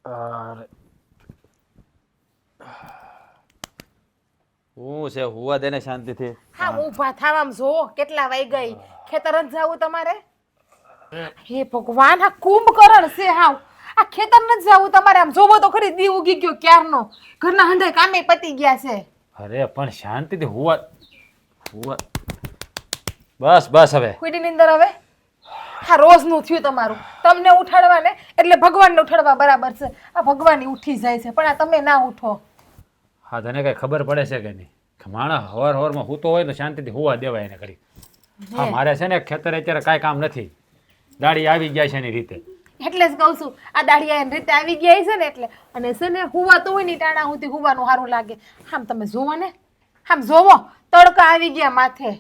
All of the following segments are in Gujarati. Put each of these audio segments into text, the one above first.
અરે હું છે હુવા દે ને શાંતિથી. હા ઊભા થાવામાં જો કેટલા વાઈ ગઈ. ખેતર જ જાવું તમારે? હે ભગવાન, આ કુંભકરણ છે હાવ. આ ખેતર ન જાવું તમારે? આમ જોવો તો ખરી, દી ઉગી ગયો ક્યારનો. ઘરના હંધાય કામે પતી ગયા છે. અરે પણ શાંતિથી હુવા હુવા. બસ બસ હવે કુઈની નીંદર હવે? હા રોજનું થયું તમારું. તમને ઉઠાડવા ને એટલે ભગવાનને ઉઠાડવા બરાબર છે. આ ભગવાન ઉઠી જાય છે પણ આ તમે ના ઉઠો. હા તને કઈ ખબર પડે છે કે નહીં કે માણસ હવાર હવારમાં સૂતો હોય તો શાંતિથી હુવા દેવાય એને કરી. હા મારે છે ને ખેતર અત્યારે કાંઈ કામ નથી. દાડી આવી ગયા છે એની રીતે. એટલે જ કહું છું આ દાડિયા એની રીતે આવી ગયા છે ને એટલે. અને છે ને હુવા તો હોય ની ટાણા સુધી હુવાનું સારું લાગે. આમ તમે જોવો ને, આમ જોવો તડકા આવી ગયા માથે.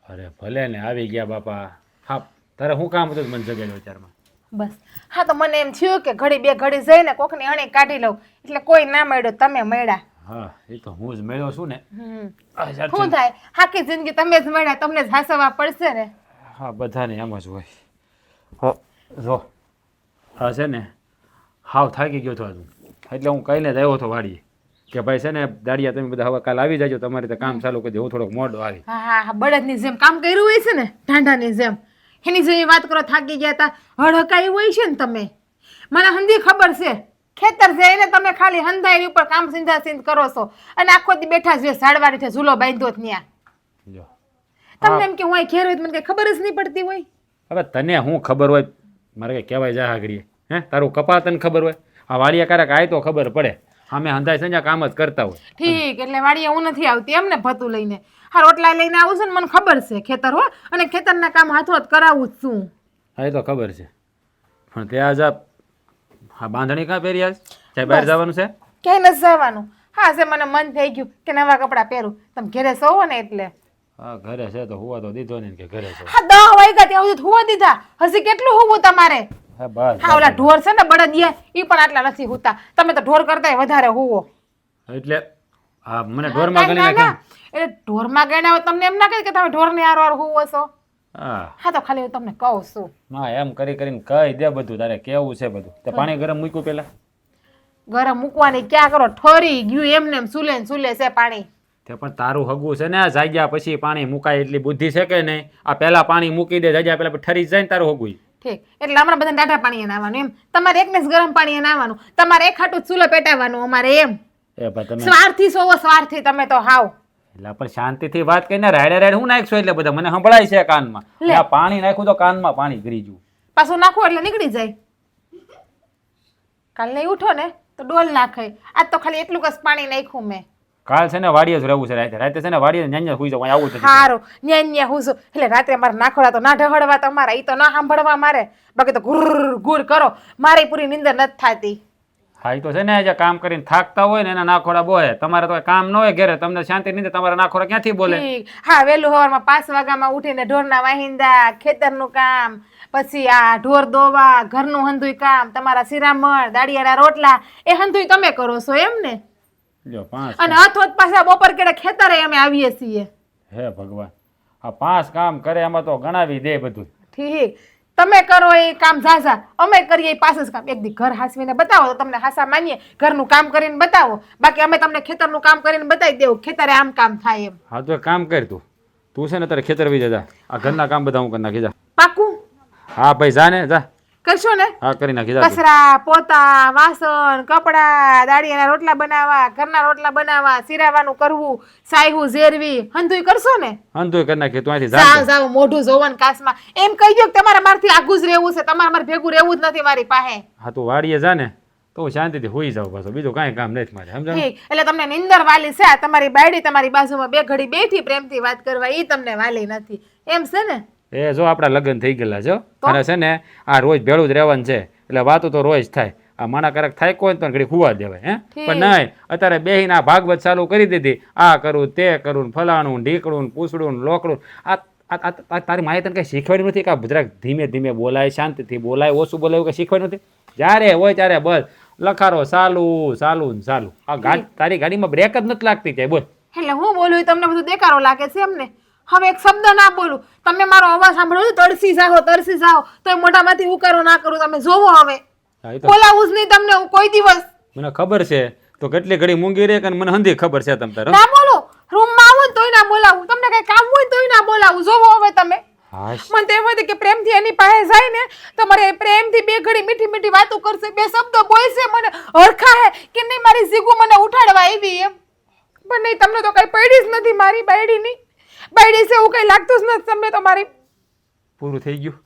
અરે ભલે ને આવી ગયા બાપા. હા તારે શું કામ હતું મને જગાડ્યો વિચારમાં? બસ હા તો મને એમ થયું કે ઘડી બે ઘડી જઈને કોકની અણી કાઢી લઉં એટલે કોઈ ના મળ્યો, તમે મળ્યા. હા એ તો હું જ મળ્યો છું ને. શું થાય, આખી જિંદગી તમે જ મળ્યા, તમને જ હાસવા પડશે ને. હા બધાને એમ જ હોય. હો જો હા છે ને હાવ થાકી ગયો હતો એટલે હું કહીને જ આવ્યો હતો વાડીએ કે ભાઈ છે ને દાડિયા તમે બધા હવે કાલ આવી જાજો, તમારે તો કામ ચાલુ કરી દે. હું થોડોક મોડો આવી. હા હા બળદની જેમ કામ કર્યું હોય છે ને, ઢાંઢાની જેમ. એની જેવી વાત કરો, થાકી ગયા તા, હળકાઈ હોય છે ને તમે. મને હંધી ખબર છે ખેતર જઈને તમે ખાલી હંધાઈ ઉપર કામ સિંધા સિંધ કરો છો અને આખો દી બેઠા છે ઝાડવાડી છે ઝૂલો બાંધ્યો જ ન્યા. જો તમને એમ કે હું ઘેર હોય મને કઈ ખબર જ નહીં પડતી હોય. હવે તને શું ખબર હોય? મારે કઈ કહેવાય જા આગળ હે? તારું કપા તને ખબર હોય? આ વાડિયા કારક આય તો ખબર પડે. અમે હંધાઈ સંજા કામ જ કરતા હોય. ઠીક, એટલે વાડીએ હું નથી આવતી એમને ભતું લઈને. હા રોટલા લઈને આવું છું ને મને ખબર છે ખેતર હો, અને ખેતરના કામ હાથોહાથ કરાવું જ છું. હા એ તો ખબર છે પણ ત્યાં જા હા બાંધણી કાં પહેરી આજ? ચાય બહાર જવાનું છે? ક્યાંય નથી જવાનું. હા છે મને મન થઈ ગયું કે નવા કપડાં પહેરું. તમે ઘરે સોવો ને એટલે. હા ઘરે છે તો હુવા તો દીધો ને કે ઘરે છે. હા 10 વાગ્યા ત્યાં સુધી હુવા દીધા. હજી કેટલું હુવું તમારે? હા બસ હા ઓલા ઢોર છે ને બળદિયા ઈ પણ આટલા નથી હુતા. તમે તો ઢોર કરતાય વધારે હુવો. એટલે હા મને ઢોરમાં ગણી નાખ્યા. એટલે ઢોરમાં ગણ્યા હોય તમને એમ ના કહે કે તમે ઢોરની હારવાર હુવો છો. હા હા તો ખાલી હું તમને કહું છું. ના એમ કરી કરીને કહી દે બધું. તારે કેવું છે બધું? તે પાણી ગરમ મૂક્યું પેલા? ગરમ મૂકવાની ક્યાં કરો, ઠરી ગયું એમને એમ સુલે ને સુલે છે પાણી. તે પણ તારું હગું છે ને જાગ્યા પછી પાણી મુકાય એટલી બુદ્ધિ છે કે નહીં? આ પેલા પાણી મૂકી દે જાગ્યા પેલા ઠરી જાય ને તારું હગું. ઠીક, એટલે હમણાં બધાને ટાઢા પાણીએ નાવાનું એમ? તમારે એકને જ ગરમ પાણીએ નાવાનું, તમારે એક હાટું ચૂલો પેટાવાનું અમારે એમ? એ ભાઈ તમે સ્વાર્થી સોવો સ્વાર્થી તમે તો હાવ. એટલે પણ શાંતિથી વાત કરીને રાડે રાડે હું નાખશો એટલે બધા મને સંભળાય છે કાનમાં. આ પાણી નાખ્યું તો કાનમાં પાણી ગરી ગયું. પાછું નાખો એટલે નીકળી જાય. કાલ નહીં ઉઠો ને તો ડોલ નાખાય. આજ તો ખાલી એટલું જ પાણી નાખ્યું મેં. કાલ છે ને વાડીએ જ રહેવું છે રાતે. રાતે છે ને વાડીએ ન્યા સુઈ જાવ આવું છે. સારું ન્યા હું છું એટલે રાત્રે મારે નાખોડા તો ના ઢહડવા તમારા, ઈ તો ના સાંભળવા મારે. બાકી તો ગુર ગુર કરો, મારી પૂરી નીંદર નથી થાતી. હા એ તો છે ને જે કામ કરીને થાકતા હોય ને એના નાખોડા બોલે. તમારે તો કામ ન હોય ઘરે, તમને શાંતિ નહીં, તમારા નાખોડા ક્યાંથી બોલે? હા વહેલું સવારમાં 5 વાગ્યામાં ઉઠીને ઢોરના વાહિંદા, ખેતરનું કામ, પછી આ ઢોર દોવા, ઘરનું હંધુય કામ, તમારા શિરામણ, દાળિયાના રોટલા એ હંધુય તમે કરો છો એમ ને? જો 5 અને હથોત પાછા બપોર કેડે ખેતરે અમે આવીએ છીએ. હે ભગવાન, આ 5 કામ કરે એમાં તો ગણાવી દે બધું. ઠીક, તમે કરો એ કામ ઝાઝા, અમે કરીએ એ પાછું જ કામ. એક દી ઘર હાસવીને બતાવો તો તમને હાસા માનીએ. ઘરનું કામ કરીને બતાવો, બાકી અમે તમને ખેતરનું કામ કરીને બતાવી દેવું ખેતરે આમ કામ થાય એમ. હા તો કામ કર તું. તું છે ને તારે ખેતર વી જા. આ ઘરના કામ બધા હું કરી નાખી જા. પાકું? હા ભાઈ જા ને જા. કરશો ને? હા કરી નાખી જા. કચરા પોતા, વાસણ, કપડા, દાળિયાના રોટલા બનાવવા, ઘરના રોટલા બનાવવા, સિરાવાનું કરવું, સાયહું ઝેરવી, હંધુય કરશો ને? હંધુય કરી નાખી. તું અહીંથી જાવ જાવ મોઢું જોવન કાસમાં એમ કહી દો કે તમારે મારથી આગું જ રહેવું છે, તમારે મારે ભેગું રહેવું જ નથી મારી પાસે. હા તું વાડીએ જા ને તો હું શાંતિથી હોઈ જાઉં પાછો. બીજું કાંઈ કામ નથી મારે, સમજાણું? ઠીક, એટલે તમને નિંદર વાલી છે. તમારી બાયડી તમારી બાજુમાં બે ઘડી બેઠી પ્રેમથી વાત કરવા, ઈ તમને વાલી નથી એમ છે ને? એ જો આપણા લગ્ન થઈ ગયેલા જો, અને છે ને આ રોજ ભેળું જ રહેવાનું છે એટલે વાતો તો રોજ થાય. આ માણા કારક થાય કોઈ તો ઘડી ખુવા દેવાય હે. પણ નહીં, અત્યારે બેહીને આ ભાગવત ચાલુ કરી દીધી. આ કરું તે કરું, ફલાણું ઢીકડું પૂછડું લોકડું. આ તારી માએ તને કઈ શીખવાડ્યું નથી કે જરાક ધીમે ધીમે બોલાય, શાંતિથી બોલાય, ઓછું બોલાય એવું કઈ શીખવાડ્યું નથી? જ્યારે હોય ત્યારે બસ લખારો ચાલુ ચાલુ ચાલુ. આ તારી ગાડીમાં બ્રેક જ નથી લાગતી ક્યાંય. બોલ એટલે હું બોલું તમને બધું દેખારો લાગે છે એમને? હવે એક શબ્દ ના બોલું, તમે મારો અવાજ સાંભળો છો તરસી જાઓ તો મોઢામાંથી ઉકારો ના કરું. તમે જોવો હવે હા, એ તો બોલાવું જ નહીં તમને હું કોઈ દિવસ. મને ખબર છે તો કેટલી ઘડી મૂંગી રે કે મને હંધી ખબર છે તમ તારે ના બોલો, રૂમમાં આવો ને તોય ના બોલાવું, તમને કઈ કામ હોય ને તોય ના બોલાવું. જોવો હવે તમે. હાશ મને તો એમ હતું કે પ્રેમથી એની પાસે જાય ને તો મારે પ્રેમથી બે ઘડી મીઠી મીઠી વાતો કરશે, બે શબ્દો બોલશે, મને હરખા હે કે નહીં મારી સીગુ મને ઉઠાડવા આવી એમ. પણ નહીં, તમને તો કઈ પડી જ નથી મારી બાયડી ની. બાયડી છે એવું કઈ લાગતું જ નથી તમને તો મારી. પૂરું થઈ ગયું,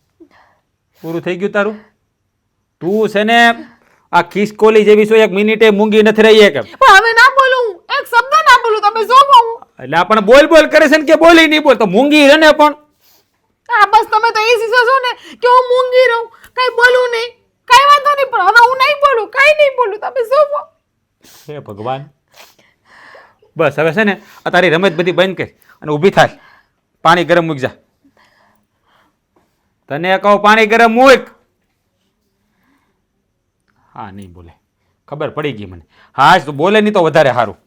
પૂરું થઈ ગયું તારું. તું છે ને આ ખિસકોલી જેવી છો, એક મિનિટે મૂંગી નથી રહી એક. પણ હવે ના બોલું, એક શબ્દ ના બોલું, તમે જોવો હું. એટલે આપણે બોલ બોલ કરે છે ને કે બોલી નહીં બોલ તો મૂંગી રહે ને પણ. હા બસ તમે તો એ શીખો છો ને કે હું મૂંગી રહું, કઈ બોલું નહીં, કઈ વાંધો નહીં, પણ હવે હું નહીં બોલું, કઈ નહીં બોલું, તમે જોવો. હે ભગવાન. બસ હવે છે ને આ તારી રમત બધી બંધ કર અને ઊભી થાય. પાણી ગરમ મૂક જા. તને કહું પાણી ગરમ મૂક. હા નહીં બોલે, ખબર પડી ગઈ મને. હા તું બોલે નહીં તો વધારે સારું.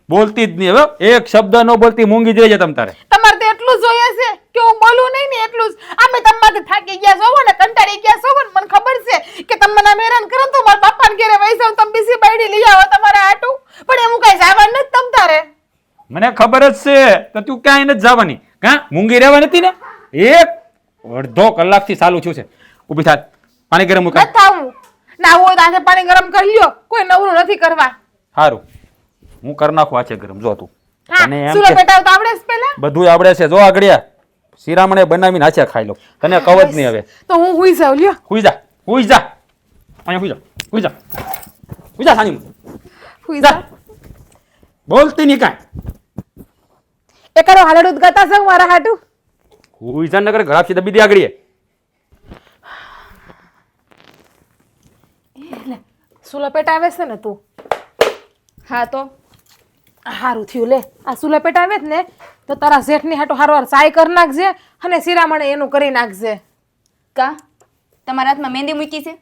બોલતી જ નહીં હવે, એક શબ્દ ન બોલતી મૂંગી જોઈએ તમ તારે. તમારે તો એટલું જ જોઈએ છે કે હું બોલું નહીં ને એટલું જ. અમે તમારાથી થાકી ગયા છો ને, કંટાળી ગયા છો ને, મને ખબર છે કે તમે મને હેરાન કરો તો મારા બાપાને ઘરે વહી જાવ, તમે બીજી બાયડી લઈ આવો તમારા આટું. પણ એમ કઈ જવાનું નથી તમ તારે. મને ખબર જ છે તો તું ક્યાંય નથી જવાની. હા મૂંગી રહેવા નથી ને. એક અડધો કલાકથી ચાલુ થયું છે. ઊભી થાય, પાણી ગરમ મૂક. નથી આવું. ના હોય તો આજે પાણી ગરમ કરી લ્યો, કોઈ નવરું નથી કરવા. સારું હું કરી નાખું આ છે ગરમ. જો તું હા, તને એમ સુલો કે પેટાવ તો આવડે જ પહેલા. બધું આવડે છે. જો આગળ્યા શિરામણે બનાવીને હાચે ખાઈ લો. તને કહું જ નહીં હવે. તો હું હુઈ જાઉં લ્યો. હુઈ જા, હુઈ જા. અહીંયા હુઈ જા, હુઈ જા, હુઈ જા સાની. હુઈ જા. બોલતી નહીં કાંઈ. એકડો હાલડું ગાતા છે મારા હાટું. હુઈ જા નગર ઘરાબ સીધા બીધી આગળીએ. સુલો પેટાવે છે ને તું. હા તો હારું થયું લે. આ સુલો પેટાવે જ ને તો તારા જેઠની હાટો હારવાર ચાય કરી નાખજે અને શિરામણે એનું કરી નાખજે. કા તમારા હાથમાં મહેંદી મૂકી છે?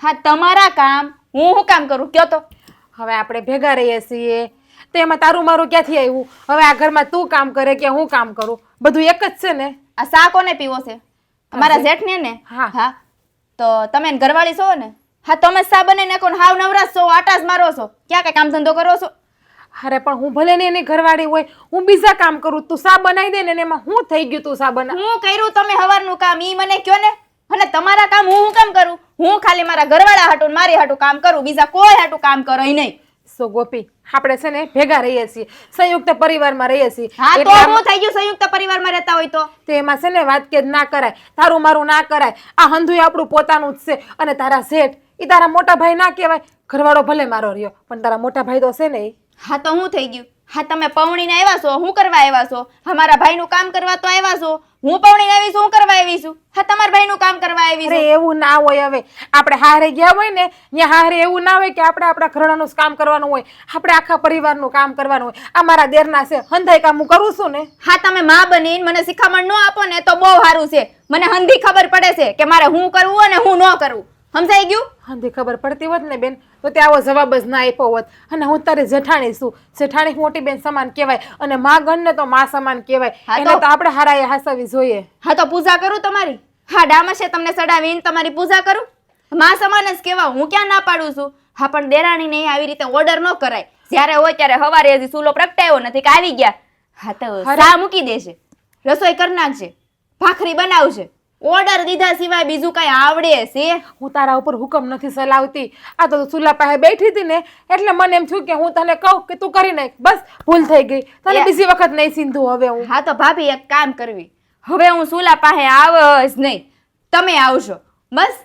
હા તમારા કામ હું શું કામ કરું કયો તો. હવે આપણે ભેગા રહીએ છીએ તો એમાં તારું મારું ક્યાંથી આવ્યું? હવે આ ઘરમાં તું કામ કરે કે હું કામ કરું, બધું એક જ છે ને. આ શા કોને પીવો છે? તમારા જેઠને ને? હા. હા તો તમે એને ઘરવાળી છો ને? હા તમે શા બનાવી નાખો ને હાવ નવરાશ છો, આટા જ મારો છો, ક્યાં કઈ કામ ધંધો કરો છો? અરે પણ હું ભલે ને એની ઘરવાળી હોય, હું બીજા કામ કરું, તું સા બનાવી દે ને એમાં હું થઈ ગયું તું સા બના. હું કર્યું તમે હવારનું કામ ઈ મને કયો ને. અને તમારા કામ હું કામ કરું? હું ખાલી મારા ઘરવાળા હાટું ને મારી હાટું કામ કરું, બીજા કોઈ હાટું કામ કરો નહીં. સો ગોપી, આપણે છે ને ભેગા રહીએ છીએ, સંયુક્ત પરિવારમાં રહીએ છીએ. હા તો એટલે હું થઈ ગયું સંયુક્ત પરિવારમાં રહેતા હોય તો એમાં છે ને વાત કે ના કરાય, તારું મારું ના કરાય. આ હંધુય આપણું પોતાનું જ છે. અને તારા શેઠ એ તારા મોટા ભાઈ ના કહેવાય. ઘરવાળો ભલે મારો રહ્યો પણ તારા મોટા ભાઈ તો છે ને. હા તો હું થઈ ગયું? હા તમે પૌણીને આવ્યા છો, હું કરવા આવ્યા છો? અમારા ભાઈનું કામ કરવા તો આવ્યા છો. હું પૌણીને આવી છું, હું કરવા આવી છું? હા તમારા ભાઈનું કામ કરવા આવી અરે છું. એવું ના હોય. હવે આપણે હારે ગયા હોય ને ત્યાં હારે એવું ના હોય કે આપણે આપણા ઘરડાનું જ કામ કરવાનું હોય, આપણે આખા પરિવારનું કામ કરવાનું હોય. આ મારા દેરના છે, હંધાઈ કામ હું કરું છું ને. હા તમે માં બનીને મને શિખામણ ન આપો ને તો બહુ સારું છે. મને હંધી ખબર પડે છે કે મારે હું કરવું અને હું ન કરવું. સમજાઈ ગયું? હંધી ખબર પડતી હોત ને બેન તો તે આવો જવાબ જ ના આપ્યો હોત. અને હું તારી જેઠાણી છું, જેઠાણી મોટી બેન સમાન કહેવાય અને માં ગણ ને તો માં સમાન કહેવાય. હા એને તો આપણે હારાએ હાસવી જોઈએ. હા તો પૂજા કરું તમારી? હા ડામસે તમને ચડાવીને તમારી પૂજા કરું? માં સમાન જ કહેવાય, હું ક્યાં ના પાડું છું. હા પણ દેરાણીને આવી રીતે ઓર્ડર ન કરાય. જ્યારે હોય ત્યારે હવારે હજી ચૂલો પ્રગટાયો નથી કે આવી ગયા. હા તો ચા મૂકી દેશે, રસોઈ કરી નાખશે, ભાખરી બનાવશે. ઓર્ડર દીધા સિવાય બીજું કઈ આવડે છે? હું તારા ઉપર હુકમ નથી ચલાવતી. આ તો ચૂલા પાસે બેઠી હતી ને એટલે મને એમ થયું કે હું તને કહું કે તું કરી નાખ. બસ ભૂલ થઈ ગઈ. તને બીજી વખત નહીં સિંધુ હવે હું. હા તો ભાભી એક કામ કરવી, હવે હું ચૂલા પાસે આવ જ નહીં, તમે આવશો બસ.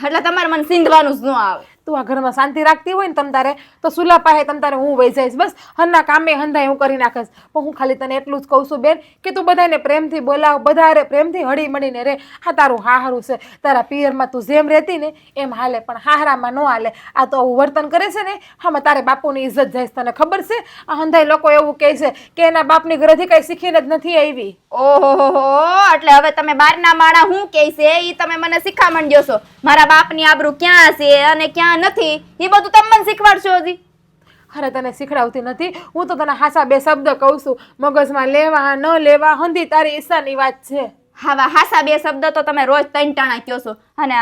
એટલે તમારે મને સિંધવાનું જ ન આવે. તું આ ઘરમાં શાંતિ રાખતી હોય ને તમ તારે તો સુલા પાસે તમ તારે હું વહી જઈશ. બસ હરના કામે હંધાય હું કરી નાખીશ. પણ હું ખાલી તને એટલું જ કહું છું બેન કે તું બધાને પ્રેમથી બોલાવ, બધા પ્રેમથી હળી મળીને રે. હા તારું હારું છે. તારા પિયરમાં તું જેમ રહેતી ને એમ હાલે, પણ હારામાં ન હાલે. આ તો આવું વર્તન કરે છે ને આમાં તારે બાપુની ઇજ્જત જાય. તને ખબર છે આ હંધાય લોકો એવું કહે છે કે એના બાપની ઘરેથી કઈ શીખીને જ નથી આવી. ઓહો એટલે હવે તમે બારના માણા હું કહે છે ઈ તમે મને શીખામણ દો છો. મારા બાપની આબરૂ ક્યાં છે અને ક્યાં નથી એ બધું તમે મને શીખવાડશો હજી? અરે તને શીખડાવતી નથી, હું તો તને હાસા બે શબ્દ કહું છું. મગજમાં લેવા ન લેવા હંધી તારી ઈચ્છાની વાત છે. હા હાસા બે શબ્દ તો તમે રોજ ત્રણ ટાણા કહો છો. અને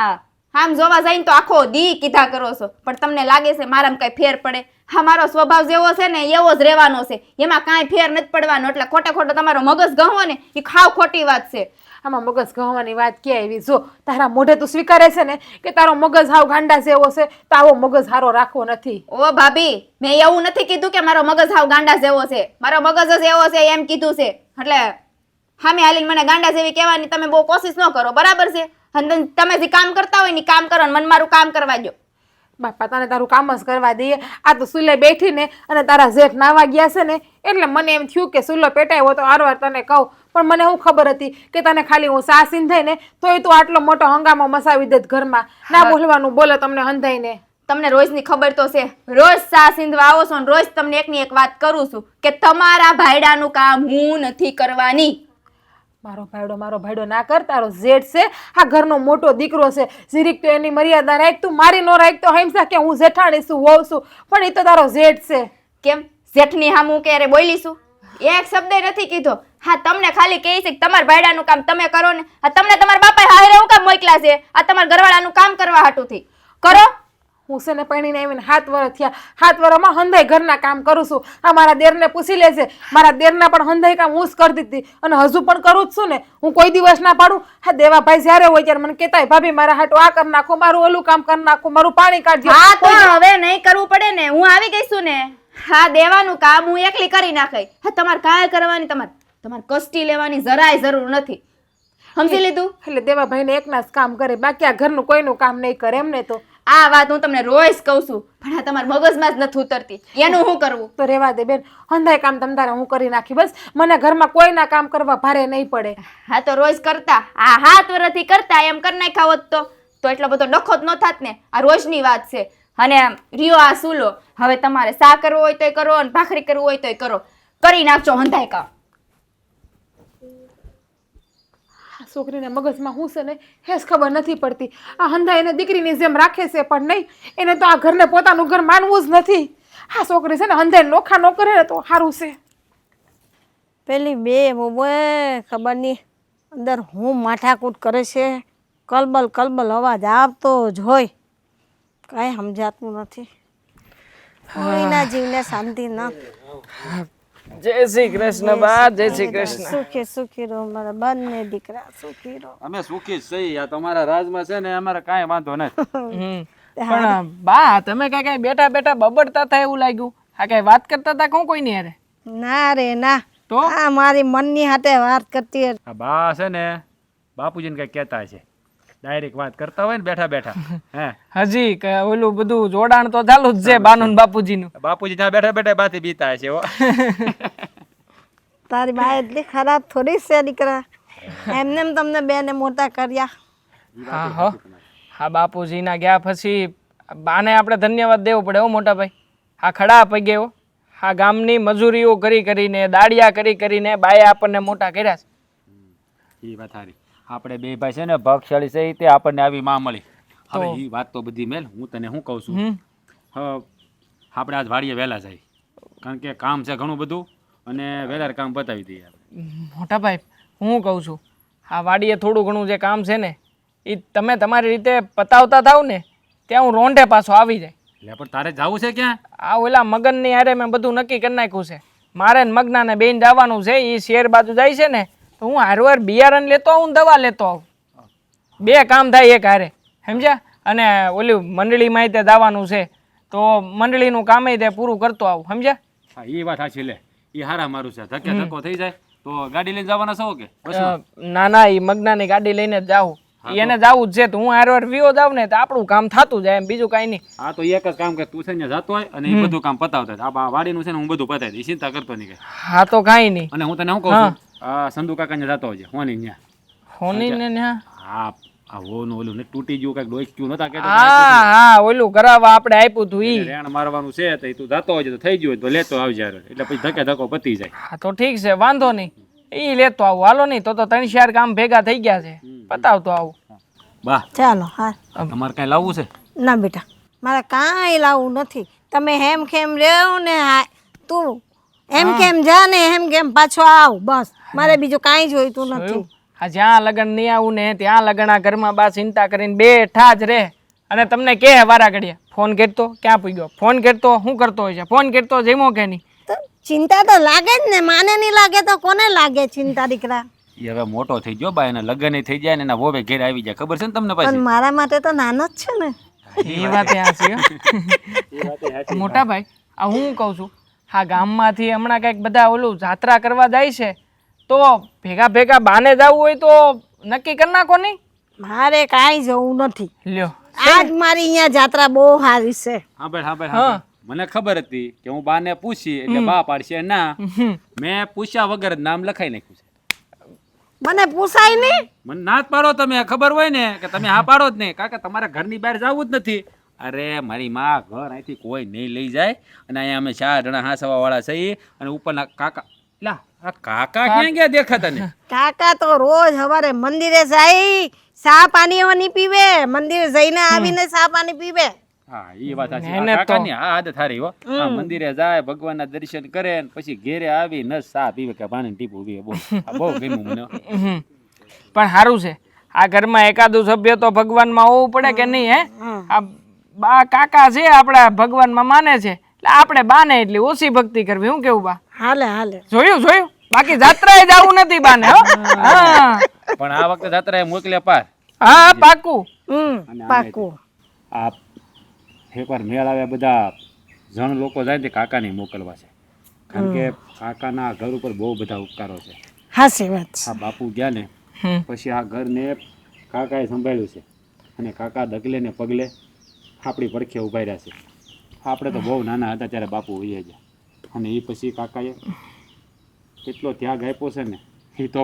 આમ જોવા જઈને તો આખો દી કીધા કરો છો, પણ તમને લાગે છે મારામાં કઈ ફેર પડે? હા, મારો સ્વભાવ જેવો છે ને એવો જ રહેવાનો છે, એમાં કાંઈ ફેર નથી પડવાનો. એટલે ખોટે ખોટો તમારો મગજ ગહવો ને એ ખાવ ખોટી વાત છે. આમાં મગજ ગહવાની વાત ક્યાં આવી? જો તારા મોઢે તું સ્વીકારે છે ને કે તારો મગજ હાવ ગાંડા જેવો છે, તો આવો મગજ હારો રાખવો નથી. ઓ ભાભી, મેં એવું નથી કીધું કે મારો મગજ હાવ ગાંડા જેવો છે, મારો મગજ જ એવો છે એમ કીધું છે. એટલે હામે હાલીને મને ગાંડા જેવી કહેવાની તમે બહુ કોશિશ ન કરો, બરાબર છે? અને તમે જે કામ કરતા હોય ને ઈ કામ કરો, ને મને મારું કામ કરવા દો. બાપા તને તારું કામ જ કરવા દઈએ. આ તો સુલે બેઠીને અને તારા જેઠ નાવા ગયા છે ને એટલે મને એમ થયું કે સુલો પેટાયો તો હારવાર તને કહું, પણ મને શું ખબર હતી કે તને ખાલી હું સા સિંધાઈ ને તોય તું આટલો મોટો હંગામો મસાવી દેત ઘરમાં. ના બોલવાનું બોલે તમને હંધાઈને. તમને રોજની ખબર તો છે, રોજ સા સિંધવા આવો છો ને રોજ તમને એકની એક વાત કરું છું કે તમારા ભાઈડાનું કામ હું નથી કરવાની. મારો ભાઈડો ના કર, તારો જેઠ છે, આ ઘરનો મોટો દીકરો છે, જીરીક તો એની મર્યાદા રાખ. તું મારી નો રાખ તો હંસા કે હું જેઠાણી છું, વહુ છું, પણ એ તો તારો જેઠ છે. કેમ જેઠની હામ હું ક્યારે બોલી છું? એક શબ્દ નથી કીધો. હા, તમને ખાલી કહે છે કે તમારા ભાઈડાનું કામ તમે કરો ને. આ તમને તમારા બાપાએ હારે હું કામ મોકલા છે? આ તમારા ઘરવાળાનું કામ કરવા હાટુથી કરો. હું છે ને પૈણીને આવીને 7 વર્ષ થયા, 7 વર્ષમાં હંધાઈ ઘરના કામ કરું છું. આ મારા દેરને પૂછી લેજે, મારા દેરના પણ હંધાઈ કામ હું જ કરતી હતી અને હજુ પણ કરું જ છું ને. હું કોઈ દિવસ ના પાડું? હા, દેવાભાઈ જ્યારે હોય ત્યારે મને કહેતા ભાભી મારા હાટું આ કરી નાખો, મારું ઓલું કામ કરી નાખો, મારું પાણી કાઢજો. હા, તો હવે નહીં કરવું પડે ને, હું આવી ગઈ છું ને. હા, દેવાનું કામ હું એકલી કરી નાખાય. હા, તમારે કાંઈ કરવાની, તમારે કષ્ટી લેવાની જરાય જરૂર નથી. સમજી લીધું? એટલે દેવાભાઈને એકના જ કામ કરે, બાકી આ ઘરનું કોઈનું કામ નહીં કરે એમને. તો આ વાત હું તમને રોજ કહું છું, પણ આ તમારા મગજમાં જ નથી ઉતરતી. એનું શું કરવું? તો રેવા દે બેન, હંધાઈ કામ તમ તારે હું કરી નાખી, બસ મને ઘરમાં કોઈના કામ કરવા ભારે નહીં પડે. હા, તો રોજ કરતા, આ 7 વર્ષથી કરતા એમ કરી નાખ્યા હોત તો એટલો બધો ડખો જ ન થાત ને. આ રોજની વાત છે. અને રિયો આ સુલો, હવે તમારે સા કરવો હોય તોય કરો અને ભાખરી કરવું હોય તોય કરો, કરી નાખજો હંધાઈ કામ. છોકરીના મગજમાં હું છે ને હેસ ખબર નથી પડતી. આ હંધા એને દીકરીની જેમ રાખે છે, પણ નહીં, એને તો આ ઘરને પોતાનું ઘર માનવું જ નથી. આ છોકરી છે ને હંધાઈ નોખા ન કરે ને તો સારું છે. પેલી બે મોબાઈલ ખબર નહીં અંદર હું માથાકૂટ કરે છે, કલબલ અવાજ આવતો જ હોય, કાંઈ સમજાતું નથી. કોઈના જીવને શાંતિ ન. જય શ્રી કૃષ્ણ બા, જય શ્રી કૃષ્ણ. સુખી રહો મારા બંને દીકરા, સુખી રહો. અમે સુખી જ છીએ. આ તમારા રાજમાં છે ને અમારે કાંઈ વાંધો નથી. પણ બા તમે કઈ બેઠા બેઠા બબડતા હતા એવું લાગ્યું. આ કઈ વાત કરતા હતા કોણ કોઈની હારે? ના રે ના, તો આ મારી મનની હાથે વાત કરતી હતી. આ બા છે ને બાપુજીને કઈ કહેતા છે, ડાયરેક્ટ વાત કરતા હોય ને બેઠા બેઠા. હે હજી ઓલું બધું જોડાણ તો ચાલુ જ છે બાનું બાપુજીનું. બાપુજી ત્યાં બેઠા બેઠા બાથી બીતા છે. તારી બા એટલી ખરાબ થોડી છે દીકરા, એમને તમને બેને મોટા કર્યા. હા હો, હા બાપુજીના ગયા પછી બાને આપણે ધન્યવાદ દેવો પડે હો મોટા ભાઈ. આ ખડા પગે હો, આ ગામની મજૂરીઓ કરીને દાડિયા કરીને બાએ આપણને મોટા કર્યા છે. એ વાત સારી. આપણે બે ભાઈ છે ને ભાગશાળી છે, તે આપણને આવી માં મળી. હવે એ વાત તો બધી મેલ, હું તને શું કહું છું, આપણે આજ વાડીએ વહેલા જાય, કારણ કે કામ છે ઘણું બધું અને વહેલા કામ પતાવી દઈએ. મોટા ભાઈ હું કહું છું, આ વાડીએ થોડું ઘણું જે કામ છે ને એ તમે તમારી રીતે પતાવતા થાવ ને ત્યાં હું રોંઢે પાછો આવી જાય. એટલે પણ તારે જવું છે ક્યાં? આ ઓલા મગનની હારે મેં બધું નક્કી કરી નાખ્યું છે. મારે ને મગનાને બેન જવાનું છે, એ શેર બાજુ જાય છે ને તો હું હારવાર બિયારણ લેતો આવું ને દવા લેતો આવું. 2 કામ થાય એક હારે, સમજ્યા? અને ઓલી મંડળીમાં તે દાવાનું છે તો મંડળીનું કામ તે પૂરું કરતો આવું, સમજ્યા? હા એ વાત સાચી. લે એ હારા મારું છે, ધક્કે ધક્કો થઈ જાય તો ગાડી લઈને જવાના છો કે બસમાં? ના ના, એ મગનાની ગાડી લઈને જ જાઉં, એને જવું જ છે. તો હું હારવાર વિયો જાઉં ને તો આપણું કામ થતું જાય એમ, બીજું કાંઈ નહીં. હા તો એક જ કામ કર, તું છે ને જતો હોય અને એ બધું કામ પતાવતા આ વાડીનું છે ને હું બધું પતાવી દઈશ, ચિંતા કરતો નહીં. હા તો કાંઈ નહીં. અને હું તને શું કહું છું, આ સંધુ કાકા ને જતો હોય હોની ન્યા. હોની ને હા આ હોનું ઓલું ને તૂટી ગયું કઈક ડોક્યું નતા કે? હા ઓલું કરાવવા આપણે આપ્યું હતું ઈ રેણ મારવાનું છે તો તું જતો હોય તો થઈ ગયું તો લેતો આવી જાય, એટલે પછી ધક્કે ધક્કો પતી જાય. હા તો ઠીક છે, વાંધો નહીં, ઈ લેતો આવું. હાલો નહીં તો 3-4 કામ ભેગા થઈ ગયા છે, પતાવતો આવું. બા ચાલો હા. તમારે કઈ લાવવું છે? ના બેટા, મારે કાંઈ લાવવું નથી. તમે હેમ ખેમ રહેવું ને, તું એમ કેમ જા ને એમ કેમ પાછો આવ, બસ. મારે બીજું કાંઈ જોઈતું નથી. આ જ્યાં લગન નહીં આવું ને ત્યાં લગન આ ઘરમાં બા ચિંતા કરીને બેઠા જ રહે અને તમને કે વારા ઘડીએ ફોન કરતો ક્યાં પૂગ્યો, ફોન કરતો શું કરતો હોય છે, ફોન કરતો જમ્યો કે નહીં. તો ચિંતા તો લાગે જ ને, માને નહીં લાગે તો કોને લાગે ચિંતા દીકરા? એ હવે મોટો થઈ ગયો બા, એના લગ્ન થઈ જાય ને એના વોવે ઘેર આવી જાય, ખબર છે ને તમને પણ પછી? મારા માટે તો નાનો જ છે ને. એ વાત હાચી હો. મોટા ભાઈ આ હું કહું છું, હા ગામમાંથી હમણાં કંઈક બધા ઓલું જાત્રા કરવા જાય છે તો ભેગા ભેગા બાને જવું હોય તો નક્કી કરી નાખો નહીં. મારે કાંઈ જવું નથી. લ્યો આજ મારી અહીંયા જાત્રા બહુ સારી છે. હા મને ખબર હતી કે હું બાને પૂછી એટલે બા પાડશે ના. મેં પૂછ્યા વગર જ નામ લખાઈ નાખ્યું છે. મને પૂછાય નહીં. મને ના જ પાડો તમે, ખબર હોય ને કે તમે હા પાડો જ નહીં, કારણ કે તમારે ઘરની બહાર જવું જ નથી. અરે મારી માં ઘર અહીંથી કોઈ નહીં લઈ જાય અને અહીંયા અમે 4 જણા હાંસવા વાળા છીએ અને ઉપરના કાકા લા આ કાકા ક્યાં ગયા દેખાતા ને? કાકા તો રોજ સવારે મંદિરે જાય, ચા પાણી નહીં પીવે, મંદિરે જઈને આવીને ચા પાણી પીવે. હા એ વાત સાચી. આ કાકાની આ આદત હારી હો. આ મંદિરે જાય, ભગવાનના દર્શન કરે ને પછી ઘેરે આવી ન ચા પીવે કે પાણી ટીપું પીવે. બહુ ગમ્યું મને. પણ સારું છે આ ઘરમાં એકાદું સભ્ય તો ભગવાનમાં હોવું પડે કે નહીં? હે આ બા કાકા છે આપણા ભગવાનમાં માને છે એટલે આપણે બાને એટલી ઓછી ભક્તિ કરવી. હું કેવું બા? હાલે હાલે. જોયું બાકી જાત્રાએ જવું નથી બાને. હો હા પણ આ વખતે જાત્રાએ મોકલ્યા પાર. હા પાકું. પાકું. આ એકવાર મેળ આવ્યા બધા જણ લોકો જાય તે કાકાને મોકલવા છે, કારણ કે કાકાના ઘર ઉપર બહુ બધા ઉપકારો છે. હાચી વાત છે. આ બાપુ ગયા ને પછી આ ઘરને કાકાએ સંભાળ્યું છે અને કાકા ડગલે ને પગલે આપણી પડખે ઉભા રહ્યા છે. આપણે તો બહુ નાના હતા ત્યારે બાપુ વહી ગયા અને એ પછી કાકાએ કેટલો ત્યાગ આપ્યો છે ને એ તો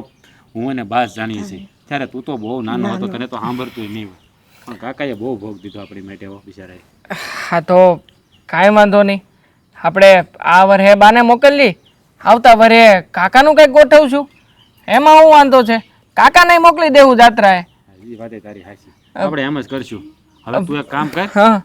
હું અને બાસ જાણીએ છીએ. ત્યારે તું તો બહુ નાનો હતો, તને તો સાંભળતું નહીં હોય, પણ કાકાએ બહુ ભોગ દીધો આપણી માટે બિચારાએ. હા તો કાંઈ વાંધો નહીં, આપણે આ વરહે બાને મોકલી, આવતા વરહે કાકાનું કંઈક ગોઠવશું. એમાં શું વાંધો છે? કાકાને મોકલી દેવું જાત્રાએ. એ વાતે તારી હાચી. આપણે એમ જ કરશું. હવે તું એક કામ કર, હા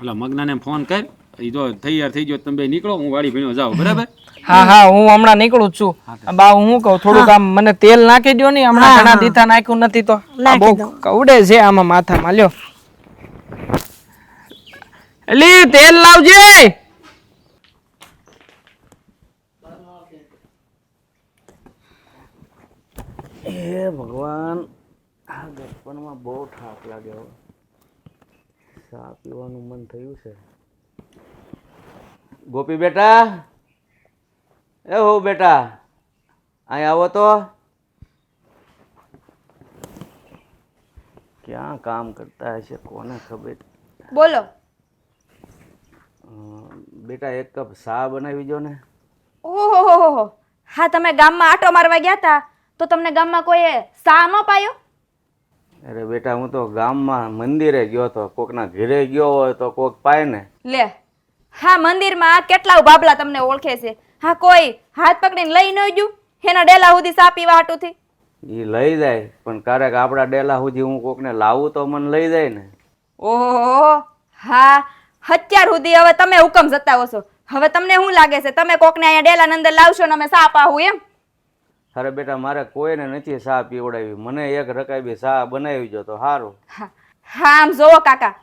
ઓલા મગનાને ફોન કર, એ જો તૈયાર થઈ ગયો તમે બે નીકળો, હું વાડી ભીણો જાઉં. બરાબર? હા હું હમણાં નીકળું જ છું. બા હું કહું થોડુંક આમ મને તેલ નાખી દો ને, હમણાં ઘણા દીથા નાખ્યું નથી તો આ બહુ કવડે છે આમાં માથામાં. લ્યો એલી તેલ લાવજે. હે ભગવાન, આ ગરપણમાં બહુ થાક લાગ્યો. ચા પીવાનું મન થયું છે. ગોપી બેટા, એ હો બેટા, અહીં આવો તો. ક્યાં કામ કરતા હશે કોને ખબર. બોલો. બેટા એક કપ ચા બનાવી જો ને. ઓહો હા, તમે ગામમાં આટો મારવા ગયા હતા તો તમને ગામમાં કોઈએ સા ન પાયો? અરે બેટા હું તો ગામમાં મંદિરે ગયો તો, કોકના ઘરે ગયો હોય તો કોક પાય ને. લે હા, મંદિરમાં કેટલા બાબલા તમને ઓળખે છે. હા કોઈ હાથ પકડીને લઈ ન ગયું એના ડેલા સુધી સા પીવા હાટુથી? એ લઈ જાય પણ ક્યારેક આપણા ડેલા સુધી હું કોકને લાવું તો મને લઈ જાય ને. ઓહો હા, અત્યાર સુધી હવે તમે હુકમ જતાવો છો. હવે તમને શું લાગે છે તમે કોકને અહીંયા ડેલા અંદર લાવશો ને અમે સા પાવું એમ? અરે બેટા મારે કોઈને નથી ચા પીવડાવી, મને એક રકાબી ચા બનાવી જો તો સારું. હા આમ જોવો કાકા,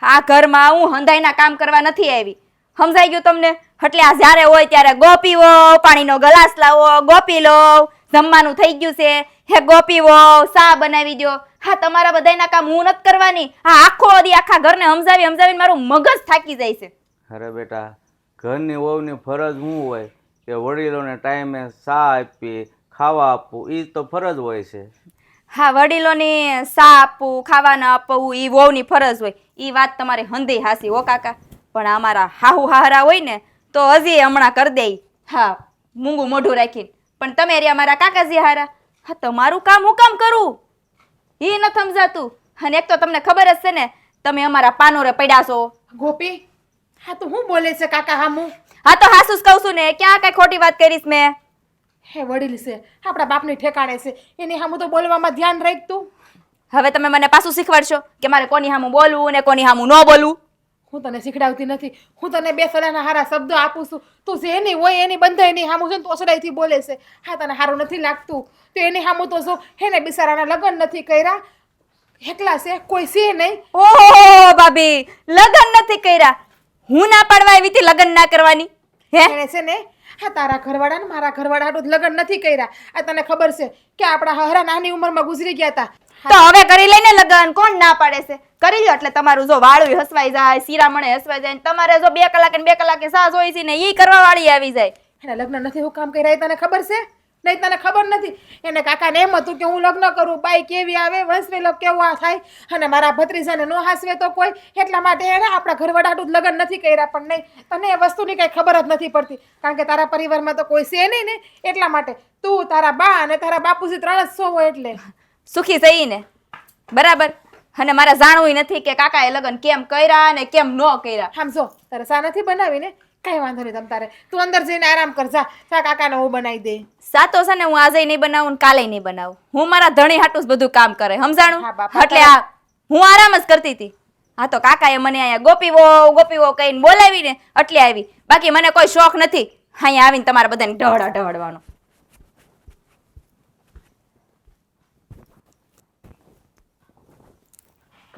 આ ઘરમાં હું હંધાઈના કામ કરવા નથી આવી, સમજાઈ ગયું તમને? એટલે આ જ્યારે હોય ત્યારે ગોપીવો, પાણીનો ગ્લાસ લાવો, ગોપી લો, જમવાનું થઈ ગયું છે હે ગોપીવો, ચા બનાવી દો. હા તમારા બધાયના કામ હું નથી કરવાની. હા આખો દી આખા ઘરને સમજાવીને મારું મગજ થાકી જાય છે. અરે બેટા ઘરની વહુની ફરજ શું હોય કે વડીલોને ટાઈમે ચા આપી, ખાવા આપવું, એ તો ફરજ હોય છે. હા વડીલોની સા આપવું, ખાવાના આપવું એ વહુની ફરજ હોય, એ વાત તમારી હંધી હાસી હો કાકા. પણ અમારા હાહુ હાહરા હોય ને તો હજી હમણાં કરી દે. હા મૂંગું મોઢું રાખીને. પણ તમે રહ્યા મારા કાકાજી હારા, હા તમારું કામ હું કામ કરું એ નથી સમજાતું. અને એક તો તમને ખબર જ છે ને તમે અમારા પાનોરે પડ્યા છો. ગોપી, હા તો હું બોલે છે કાકા હામું? હા તો હાસુ જ કહું છું ને, ક્યાં કઈ ખોટી વાત કરીશ મેં? હે વડીલ છે, આપણા બાપની ઠેકાણે છે, એની હામું તો બોલવામાં ધ્યાન રાખ તું. હવે તમે મને પાછું શીખવાડશો કે મારે કોની હામું બોલવું ને કોની હામું ન બોલવું? હું તને શીખડાવતી નથી. હું તને બે સલાહના હારા શબ્દો આપું છું. તું જેની હોય એની બંધાઈ નહીં સામું છે ને તોસડાઈથી બોલે છે. હા, તને સારું નથી લાગતું તો એની સામું તો શું હેને બિચારાના લગ્ન નથી કર્યા, એકલા છે, કોઈ છે નહીં. ઓહો ભાભી, લગ્ન નથી કર્યા? હું ના પાડવા આવી હતી લગ્ન ના કરવાની? હે એને છે ને હા તારા ઘરવાળા ને મારા ઘરવાળા હાટું લગ્ન નથી કર્યા. આ તને ખબર છે કે આપણા હરા નાની ઉંમરમાં ગુજરી ગયા હતા. તો હવે કરી લઈને લગ્ન, કોણ ના પાડે છે? કરી લ્યો એટલે તમારું જો વાળું હસવાઈ જાય, શિરામણે હસવાઈ જાય, તમારે જો 2 કલાકે ને 2 કલાકે સાસ હોય છે ને ઈ કરવા વાળી આવી જાય. એને લગ્ન નથી હું કામ કર્યા એ તને ખબર છે? નહીં તને ખબર નથી. એને કાકાને એમ હતું કે હું લગ્ન કરું, બાઈ કેવી આવે, વંશવેલો કેવો આ થાય અને મારા ભત્રીજાને નો હાસવે તો કોઈ, એટલા માટે એને આપણા ઘરવાળા હાટું લગ્ન નથી કર્યા. પણ નહીં, તને એ વસ્તુની કઈ ખબર જ નથી પડતી કારણ કે તારા પરિવારમાં તો કોઈ છે નહીં ને, એટલા માટે તું, તારા બા અને તારા બાપુજી 3 જ છો હોય એટલે સુખી થઈ ને, બરાબર. અને મારે જાણવું નથી કે કાકાએ લગ્ન કેમ કર્યા ને કેમ ન કર્યા. સમજો તારે સા નથી બનાવી ને, કઈ વાંધો નહીં. તમ તારે તું અંદર જઈને આરામ કર, જા સા કાકાને હું બનાવી દે. સાતો છે ને હું આજે નહીં બનાવું ને કાલે નહીં બનાવું. હું મારા ધણી હાટું જ બધું કામ કરે, સમજાણું? હા બાપા, એટલે આ હું આરામ જ કરતી હતી. હા તો કાકાએ મને અહીંયા ગોપીવો કહીને બોલાવીને એટલે આવી. બાકી મને કોઈ શોખ નથી અહીંયા આવીને તમારા બધાને ઢવડવાનો.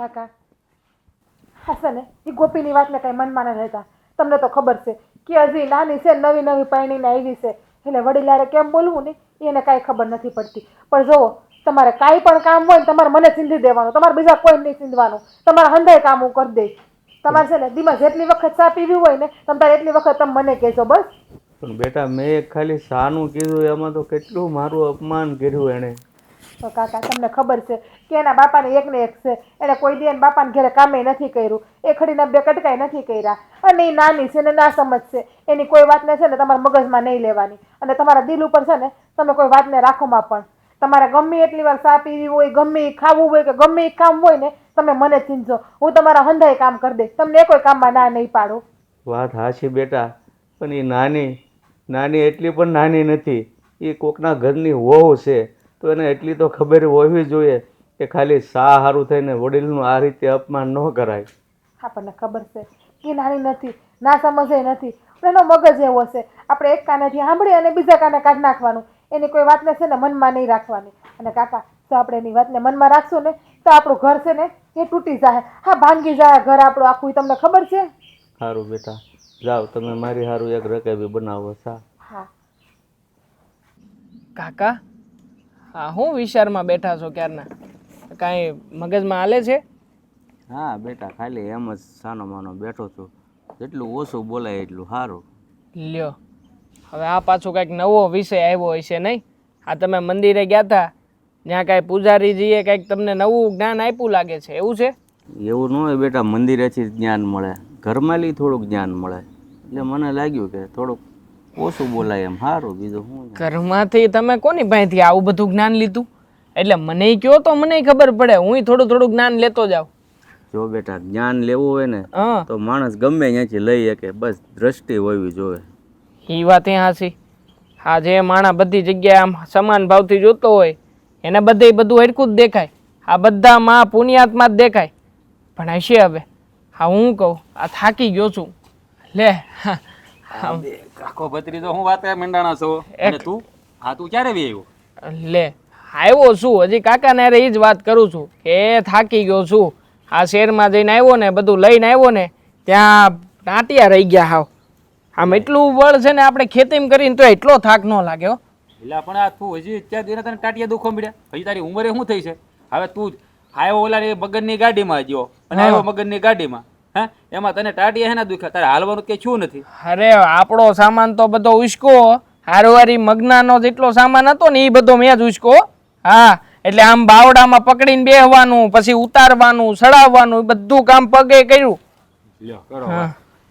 કાકા હા ને એ ગોપીની વાતને કઈ મનમાં ન લેતા. તમને તો ખબર છે કે હજી નાની છે, નવી નવી પરણીને આવી છે એટલે વડીલારે કેમ બોલવું ને એને કાંઈ ખબર નથી પડતી. પણ જુઓ, તમારે કાંઈ પણ કામ હોય ને તમારે મને ચીંધી દેવાનું, તમારે બીજા કોઈ નહીં ચીંધવાનું. તમારે હંધાય કામ હું કરી દઈશ. તમારે છે ને દીમાં જેટલી વખત ચા પીવી હોય ને તમારે એટલી વખત તમે મને કહેજો બસ. પણ બેટા મેં ખાલી શાનું કીધું એમાં તો કેટલું મારું અપમાન કર્યું એણે. તો કાકા તમને ખબર છે કે એના બાપાને એકને એક છે, એને કોઈ દી એના બાપાને ઘરે કામે નથી કર્યું, એ ખડીના 2 કટકાઈ નથી કર્યા અને એ નાની છે ને ના સમજશે. એની કોઈ વાતને છે ને તમારા મગજમાં નહીં લેવાની અને તમારા દિલ ઉપર છે ને તમે કોઈ વાતને રાખોમાં પણ. તમારે ગમે એટલી વાર ચા પીવી હોય, ગમે એ ખાવું હોય કે ગમે એ કામ હોય ને તમે મને ચીંધજો, હું તમારા હંધાય કામ કરી દઈશ, તમને કોઈ કામમાં ના નહીં પાડું. વાત હાચી બેટા, પણ એ નાની એટલી પણ નાની નથી. એ કોકના ઘરની વહુ છે તો એને એટલી તો ખબર હોવી જોઈએ કે ખાલી સા સારું થઈને વડીલનું આ રીતે અપમાન ન કરાય. આપણને ખબર છે કે નાની નથી, ના સમજે નથી, પણ એનો મગજ એવો છે. આપણે એક કાનેથી સાંભળી અને બીજા કાને કાઢી નાખવાનું. એની કોઈ વાતને છે ને મનમાં નહીં રાખવાની. અને કાકા જો આપણે એની વાતને મનમાં રાખશું ને તો આપણું ઘર છે ને એ તૂટી જાય. હા, ભાંગી જાય ઘર આપણું આખું. તમને ખબર છે? સારું બેટા, જાઓ તમે મારી સારું એક રકાબી બનાવો સા. હા કાકા, હા હું વિચારમાં બેઠા છો ક્યારના? કાંઈ મગજમાં હાલે છે? હા બેટા, ખાલી એમ જ સાનો માનો બેઠો છું. જેટલું ઓછું બોલાય એટલું સારું. લ્યો, હવે આ પાછું કંઈક નવો વિષય આવ્યો હશે નહીં? આ તમે મંદિરે ગયા હતા, ત્યાં કાંઈ પૂજારીજીએ કંઈક તમને નવું જ્ઞાન આપ્યું લાગે છે, એવું છે? એવું ન હોય બેટા, મંદિરેથી જ જ્ઞાન મળે, ઘરમાં લઈ થોડુંક જ્ઞાન મળે. એટલે મને લાગ્યું કે થોડુંક ઓછું બોલાય એમ સારું. બીજું શું? ઘરમાંથી તમે કોની પાસેથી આવું બધું જ્ઞાન લીધું? એટલે મને કહો તો મને ખબર પડે, હું થોડું જ્ઞાન લેતો જાઉં. જો બેટા, જ્ઞાન લેવું હોય ને હા, તો માણસ ગમે ત્યાંથી લઈ શકે, બસ દ્રષ્ટિ હોવી જોઈએ. એ વાત એ હાચી. હા, જે માણસ બધી જગ્યાએ આમ સમાન ભાવથી જોતો હોય એને બધે બધું હરખું જ દેખાય. આ બધામાં પુણ્યાત્મા જ દેખાય. પણ હશે હવે, હા હું કહું, આ થાકી ગયો છું. લે કાકો ભત્રીજો હું વાત મંડાણા છો અને તું ક્યારે વી આવ્યો? લે આવ્યો છું, હજી કાકાને અરે એ જ વાત કરું છું કે થાકી ગયો છું. આ શહેરમાં જઈને આવ્યો ને, બધું લઈને આવ્યો ને, ત્યાં ટાંટિયા રહી ગયા. હાવ આમ એટલું બળ છે ને આપણે ખેતીમાં કરીને તો એટલો થાક ન લાગ્યો. એટલે પણ આ તું હજી અત્યાર દિને તને ટાટિયા દુખો મળ્યા? હજી તારી ઉંમરે શું થઈ છે? હવે તું આવ્યો ઓલા મગનની ગાડીમાં ગયો અને આવ્યો મગનની ગાડીમાં, હે એમાં તને ટાટિયા હેના દુખ્યા? તારે હાલવાનું કે શું નથી? અરે આપણો સામાન તો બધો ઉસકો, હારવારી મગનાનો જેટલો સામાન હતો ને એ બધો મેં જ ઉસકો. હા, એટલે આમ બાવડામાં પકડીને બેહવાનું, પછી ઉતારવાનું, સડાવવાનું, બધું કામ પગે કર્યું. લ્યો કરો.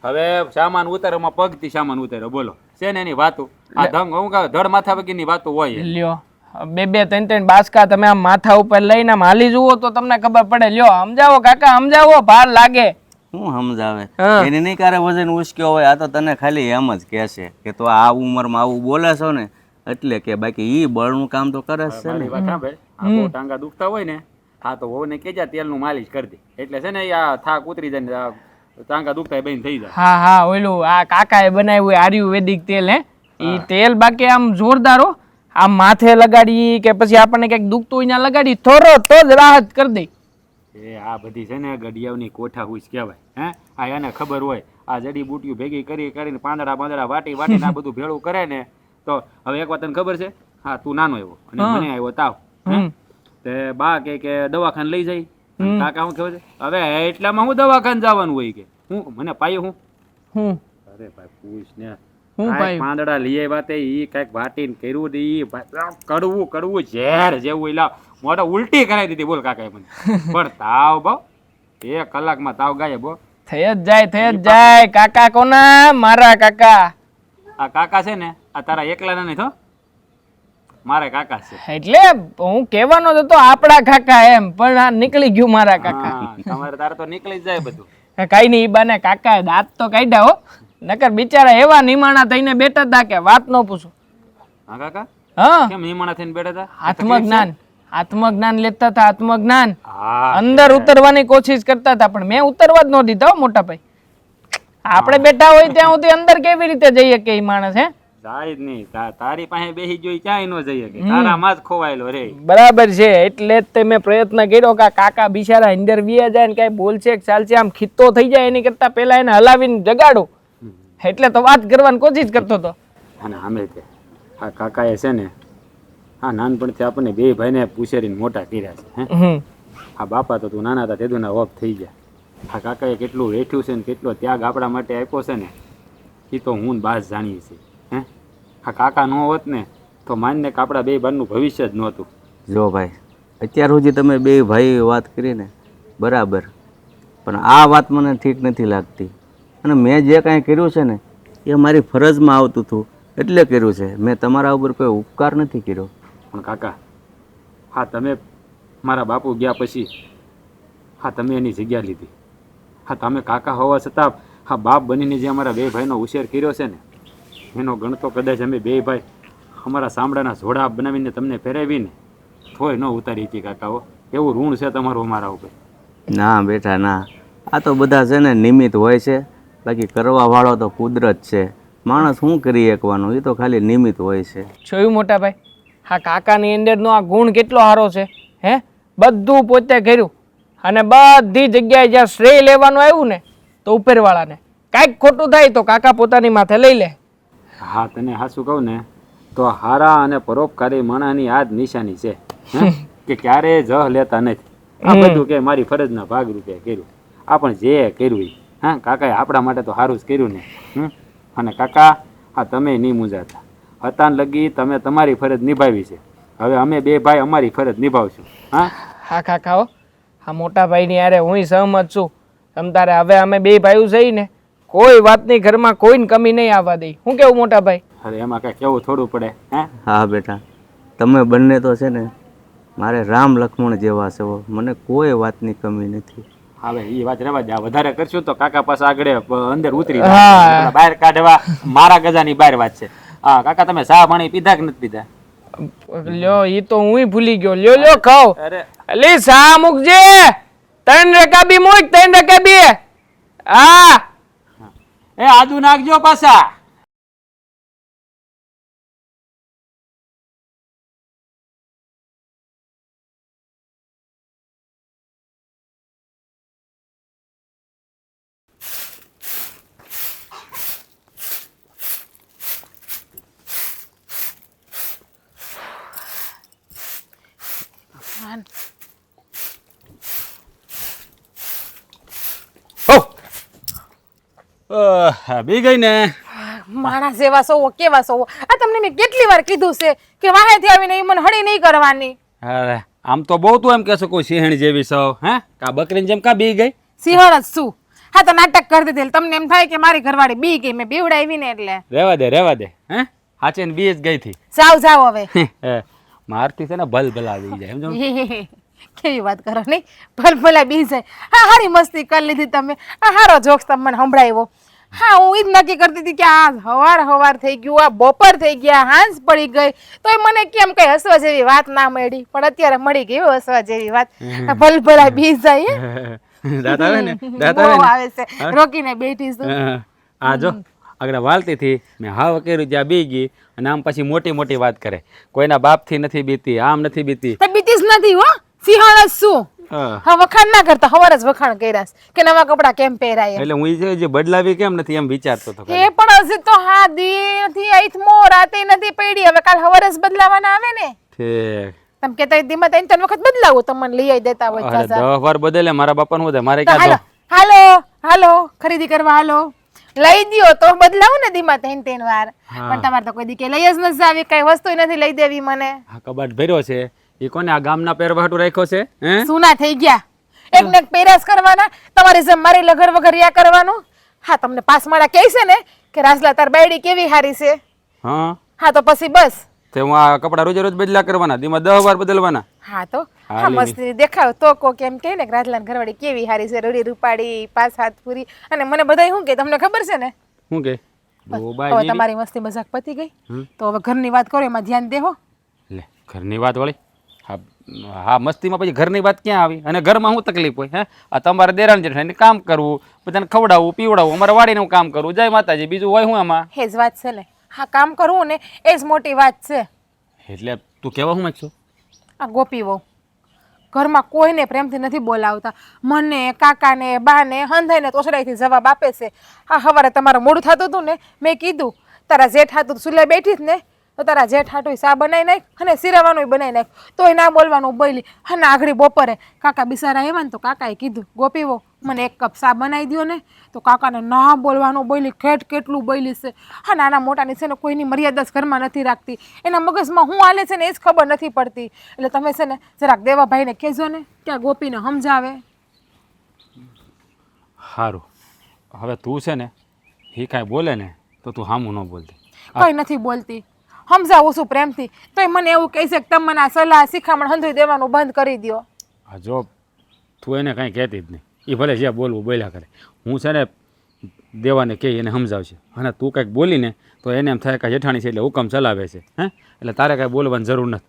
હવે સામાન ઉતારવામાં પગથી સામાન ઉતાર્યો, બોલો છે ને એની વાતો? આ ધંગ હું કહું ધડ માથા વગરની વાતો હોય. લ્યો, 2-3 બાસકા તમે આમ માથા ઉપર લઈને આમ હાલી જુઓ તો તમને ખબર પડે. લ્યો સમજાવો કાકા, સમજાવો, ભાર લાગે. શું સમજાવે? એને નહીં કારે વજન ઉચક્યો હોય. આ તો તને ખાલી એમ જ કહેશે કે તો આ ઉંમરમાં આવું બોલે છો ને એટલે કે, બાકી ઈ બળનું કામ તો કરે છે ને. વાત સાંભળ, આ બહુ ટાંગા દુખતા હોય ને, હા તો વહુને કહેજા તેલનું માલિશ કરી દે, એટલે છે ને આ થાક ઉતરી જાય ને તો ટાંકા દુખતા બંધ થઈ જાય. હા હા ઓલું આ કાકાએ બનાવ્યું એ આયુર્વેદિક તેલ હે ઈ તેલ બાકી આમ જોરદાર હો. આમ માથે લગાડી કે પછી આપણને ક્યાંક દુખતું હોય ત્યાં લગાડી થોડો તો જ રાહત કરી દે. એ આ બધી છે ને ગડિયાઓની કોઠા હુંશ કહેવાય. હે આ એને ખબર હોય આ જડીબુટીઓ ભેગી કરીને પાંદડા વાટીને આ બધું ભેળું કરે ને તો હવે એક વાત તને ખબર છે. હા તું નાનો આવ્યો અને મને આવ્યો તાવ. તે બા કે દવાખાને લઈ જાય. કાકા હું કહે છે હવે એટલામાં હું દવાખાને જવાનું હોય કે હું મને પાયું હું અરે ભાઈ પૂછ ને પાંદડા લઈ આવ્યા તે ઈ કઈક વાટીને કર્યું ને ઈ કડવું ઝેર જેવું લાવ મોઢા ઉલટી કરાવી દીધી બોલ કાકાએ મને. પણ તાવ બહુ 1 કલાકમાં તાવ ગાયબ હો. થઈ જ જાય કાકા કોના મારા કાકા. આ કાકા છે ને આ તારા એકલાના નહીં થો મારા કાકા છે. એટલે હું કહેવાનો જ હતો આપણા કાકા એમ પણ આ નીકળી ગયું મારા કાકા. તમારે તારે તો નીકળી જ જાય બધું. કઈ નહીં ઈ બાને કાકાએ દાંત તો કાઢ્યા હો નકર બિચારા એવા નિમાણા થઈને બેઠા હતા કે વાત ન પૂછો. હા કાકા હા કેમ નિમાણા થઈને બેઠા હતા? આત્મજ્ઞાન લેતા હતા આત્મજ્ઞાન હા અંદર ઉતરવાની કોશિશ કરતા હતા પણ મેં ઉતરવા જ ન દીધા હો મોટા ભાઈ. આપણે બેઠા હોય ત્યાં સુધી અંદર કેવી રીતે જઈએ કે ઈ માણસ હે જાય જ નહીં. તારી પાસે બેસી જોઈ ક્યાંય ન જઈએ કે તારામાં જ ખોવાયેલો રે. બરાબર છે એટલે જ તે મેં પ્રયત્ન કર્યો કે આ કાકા બિચારા અંદર વીએ જાય ને કઈ બોલશે કે ચાલશે આમ ખીત્તો થઈ જાય એની કરતા પેલા એને હલાવીને જગાડો એટલે તો વાત કરવાની કોશિશ કરતો હતો. અને આમે તે આ કાકાએ છે ને હા નાનપણથી આપણને બે ભાઈને પૂછેરીને મોટા કર્યા છે. હે આ બાપા તો તું નાના હતા તેદુના ઓફ થઈ ગયા. આ કાકાએ કેટલું વેઠ્યું છે ને કેટલો ત્યાગ આપણા માટે આપ્યો છે ને એ તો હું બાસ જાણીએ છીએ. હે આ કાકા ન હોત ને તો માનને કે આપણા બે ભાઈનું ભવિષ્ય જ નહોતું. જો ભાઈ અત્યાર સુધી તમે બે ભાઈ વાત કરી ને બરાબર, પણ આ વાત મને ઠીક નથી લાગતી. અને મેં જે કાંઈ કર્યું છે ને એ મારી ફરજમાં આવતું હતું એટલે કર્યું છે. મેં તમારા ઉપર કોઈ ઉપકાર નથી કર્યો. પણ કાકા હા તમે મારા બાપુ ગયા પછી હા તમે એની જગ્યા લીધી. હા તમે કાકા હોવા છતાં હા બાપ બનીને જે અમારા બે ભાઈનો ઉછેર કર્યો છે ને એનો ગણતો કદાચ અમે બે ભાઈ અમારા સાંભળાના જોડા બનાવીને તમને ફેરવીને થોય ન ઉતારી હતી કાકાઓ. એવું ઋણ છે તમારું અમારા ઉપર. ના બેટા ના, આ તો બધા છે ને નિમિત્ત હોય છે, બાકી કરવાવાળો તો કુદરત છે. માણસ શું કરી શકવાનું, એ તો ખાલી નિમિત્ત હોય છે. જોયું મોટા ભાઈ હા કાકાની અંદરનો આ ગુણ કેટલો સારો છે. હે બધું પોતે કર્યું અને બધી જગ્યાએ જ્યાં શ્રેય લેવાનું આવ્યું ને તો ઉપરવાળાને કાંઈક ખોટું થાય તો કાકા પોતાની માથે લઈ લે. હા તને હાચું કહું ને તો હારા અને પરોપકારી માણસની આ જ નિશાની છે. હે કે ક્યારેય જહ લેતા નથી. આ બધું કે મારી ફરજના ભાગરૂપે કર્યું. આ પણ જે કર્યું એ હા કાકાએ આપણા માટે તો સારું જ કર્યું ને. અને કાકા હા તમે નહીં મૂંઝાતા હતા લગી તમે તમારી ફરજ નિભાવી છે. હવે અમે બે ભાઈ અમારી ફરજ નિભાવશું. હા હા કાકાઓ હા મોટા ભાઈની યારે હું સહમત છું. તમ તારે હવે અમે બે ભાઈઓ જઈ ને કોઈ વાતની ઘરમાં કોઈને કમી નહીં આવવા દઈ. હું કેવું મોટા ભાઈ? અરે એમાં કઈ કેવું થોડું પડે. હે હા બેટા, તમે બંને તો છે ને મારે રામ લક્ષ્મણ જેવા છો. મને કોઈ વાતની કમી નથી. હવે એ વાત રહેવા દે. વધારે કરશું તો કાકા પાસે આગળ અંદર ઉતરી જાય. બહાર કાઢવા મારા ગજાની બહાર વાત છે. હા કાકા તમે ચા પાણી પીધા કે નથી પીધા? લ્યો ઈ તો હું ભૂલી ગયો. લ્યો ખાઓ. અલી સા મૂકજે. 3 રકાબી મૂક 3 રકાબી. હા એ આદુ નાખજો પાછા. બી ગઈ ને માણસ એવા સૌ કેવા સૌ. આ તમને મેં કેટલી વાર કીધું છે કે વાહેથી આવીને ઈ મને હળી નહીં કરવાની. અરે આમ તો બહુ તું એમ કહેશો કોઈ સિંહણ જેવી સૌ. હે કા બકરીની જેમ કા બી ગઈ? સિંહણ જ શું? હા તો નાટક કરી દીધેલ. તમને એમ થાય કે મારી ઘરવાળી બી ગઈ, મેં બીવડાવી ને એટલે. રેવા દે. હે હાચે ને બી જ ગઈ થી. જાવ હવે. મારતી છે ને ભલ ભલાવી જાય સમજો. કેવી વાત કરો નહીં, ભલભલા બી જાય. હા હારી મસ્તી કરી લીધી તમે. આ હારો જોક્સ તમે મને સંભળાવ્યો. હા હું ઈ જ નક્કી કરતી હતી કે આ હવાર થઈ ગયું, આ બપોર થઈ ગયા, હાંસ પડી ગઈ, તો મને કેમ કઈ હસવા જેવી વાત ના મળી, પણ અત્યારે મળી ગઈ હસવા જેવી વાત. ભલભલા બી જાય. દાંત આવે ને દાંત બહુ આવે આવે છે રોકીને બેઠી છું ને આ જો આગળ વાલતીથી મેં હાવ કર્યું ત્યાં બી ગઈ અને આમ પછી મોટી મોટી વાત કરે કોઈના બાપથી નથી બીતી આમ નથી બીતી તો બીતીસ નથી હો સિંહણ જ શું હા. હા વખાણ ના કરતા હવાર જ વખાણ કર્યા છે કે નવા કપડા કેમ પહેરાય એટલે હું ઈ જે બદલાવી કેમ નથી એમ વિચારતો હતો એ પણ હજી તો હા દી નથી આઈથમો રાતે નથી પડી હવે કાલ હવાર જ બદલાવાના આવે ને ઠીક તમે કેતા દીમાં ત્રણ ત્રણ વખત બદલાવું તમને લઈ આવી દેતા હોય અરે ચાચા. 10 વાર બદલે મારા બાપાનું શું થાય મારે તો ક્યાં હાલો હાલો હાલો ખરીદી કરવા હાલો લઈ દ્યો તો બદલાવું ને દીમાં ત્રણ ત્રણ વાર પણ તમારે તો કોઈ દી કે લઈ જ નથી આવી કઈ વસ્તુ નથી લઈ દેવી મને આ કબાટ ભર્યો છે એ કોને આ ગામના પહેરવા હાટુ રાખ્યો છે હે સુના થઈ ગયા એક ને એક પેરાસ કરવાના તમારી જેમ મારી લગર વગર યા કરવાનું હા તમને પાસમાળા કહે છે ને કે રાજલા તાર બાયડી કેવી હારી છે હા હા તો પછી બસ તે હું આ કપડા રોજે રોજ બદલા કરવાના દીમાં 10 વાર બદલવાના હા તો હા હાલી મસ્તી દેખાવ તો કો કેમ કે ને રાજલાન ઘરવાળી કેવી હારી છે રૂડી રૂપાડી પાસ હાથ પૂરી અને મને બધાય શું કે તમને ખબર છે ને શું કે હવે ડોબાઈ તમારી મસ્તી મજાક પતી ગઈ તો હવે ઘરની વાત કરો એમાં ધ્યાન દેહો લે ઘરની વાત વળી હા હા મસ્તીમાં પછી ઘરની વાત ક્યાં આવી અને ઘરમાં શું તકલીફ હોય હે આ તમારે દેરાણ જેઠાણી કામ કરવું બધાને ખવડાવવું પીવડાવવું અમારે વાડીનું કામ કરવું જય માતાજી બીજું હોય શું આમાં એ જ વાત છે ને હા કામ કરવું ને એ જ મોટી વાત છે એટલે તું કહેવા શું માંગছো આ ગોપી વહુ ઘરમાં કોઈને પ્રેમથી નથી બોલાવતા મને કાકાને બાને હંધાઈને તોસડાઈથી જવાબ આપે છે હા સવારે તમારું મોડું થતું હતું ને મેં કીધું તારા જેઠ હાતું સુલે બેઠી જ ને તો તારા જેઠ હાટું સા બનાવી નાખ અને સિરાવાનું બનાવી નાખ તોય ના બોલવાનું બોલી અને આગળી બપોરે કાકા બિસારા આવ્યા ને તો કાકાએ કીધું ગોપી વહુ મને એક કપ સા બનાવી દો ને તો કાકાને ના બોલવાનું બોલી કેટલું બોલી છે હા નાના મોટાની છે ને કોઈની મર્યાદા જ ઘરમાં નથી રાખતી એના મગજમાં શું હાલે છે ને એ જ ખબર નથી પડતી એટલે તમે છે ને જરાક દેવાભાઈને કહેજો ને કે આ ગોપીને સમજાવે સારું હવે તું છે ને એ કાંઈ બોલે ને તો તું હામું ન બોલતી કંઈ નથી બોલતી સમજાવું છું પ્રેમથી તોય મને એવું કહે છે કે તમે મને આ સલાહ શિખામણ હંધુઈ દેવાનું બંધ કરી દો આ જો તું એને કાંઈ કહેતી જ નહીં એ ભલે જે બોલવું બોલ્યા કરે હું છે ને દેવાને કહી એને સમજાવશે અને તું કંઈક બોલીને તો એને એમ થાય કે જેઠાણી છે એટલે હુકમ ચલાવે છે હે એટલે તારે કાંઈ બોલવાની જરૂર નથી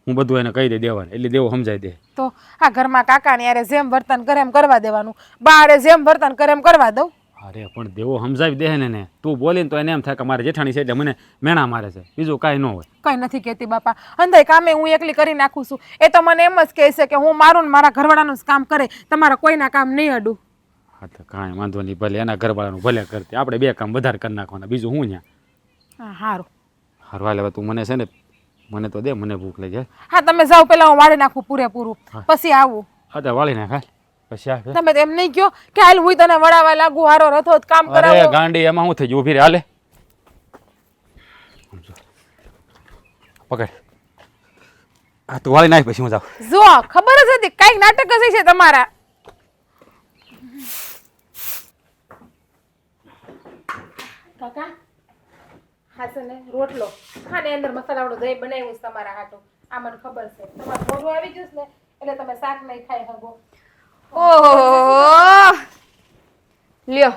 હું બધું એને કહી દે દેવાને એટલે દેવો સમજાવી દે તો આ ઘરમાં કાકાને યારે જેમ વર્તન કરે એમ કરવા દેવાનું બારે જેમ વર્તન કરે એમ કરવા દઉં અરે પણ દેવો સમજાવી દે ને તું બોલીને તો એને એમ થાય કે મારે જેઠાણી છે એટલે મને મેણા મારે છે બીજું કાંઈ ન હોય કંઈ નથી કહેતી બાપા અંધાઈ કામે હું એકલી કરી નાખું છું એ તો મને એમ જ કહે છે કે હું મારું ને મારા ઘરવાળાનું જ કામ કરે તમારા કોઈના કામ નહીં અડું હા તો કાંઈ વાંધો નહીં ભલે એના ઘરવાળાનું ભલે કરતી આપણે બે કામ વધારે કરી નાખવાના બીજું હું ત્યાં હા સારું હારવા લેવા તું મને છે ને મને તો દે મને ભૂખ લાગી હા તમે જાઓ પહેલાં હું વાળી નાખું પૂરેપૂરું પછી આવું હા તો વાળી નાખ હાલ. પછી આ તમે તો એમ નહીં કહો કે હાલ હું તને વડાવા લાગુ હારો રથો કામ અરે કરાવો ગાંડી એમાં શું થઈ ગયું ઊભી રે હાલે પકડ હા તું વાળી નાખ પછી હું જાઉં જો ખબર જ હતી કઈક નાટક જ છે તમારા કાકા હા છે ને રોટલો હા ને અંદર મસાલાવાળું દહીં બનાવ્યું છે તમારા હાટું આ મને ખબર છે તમારું મોઢું આવી ગયું છે ને એટલે તમે શાક નહીં ખાઈ શકો ઓહો લ્યો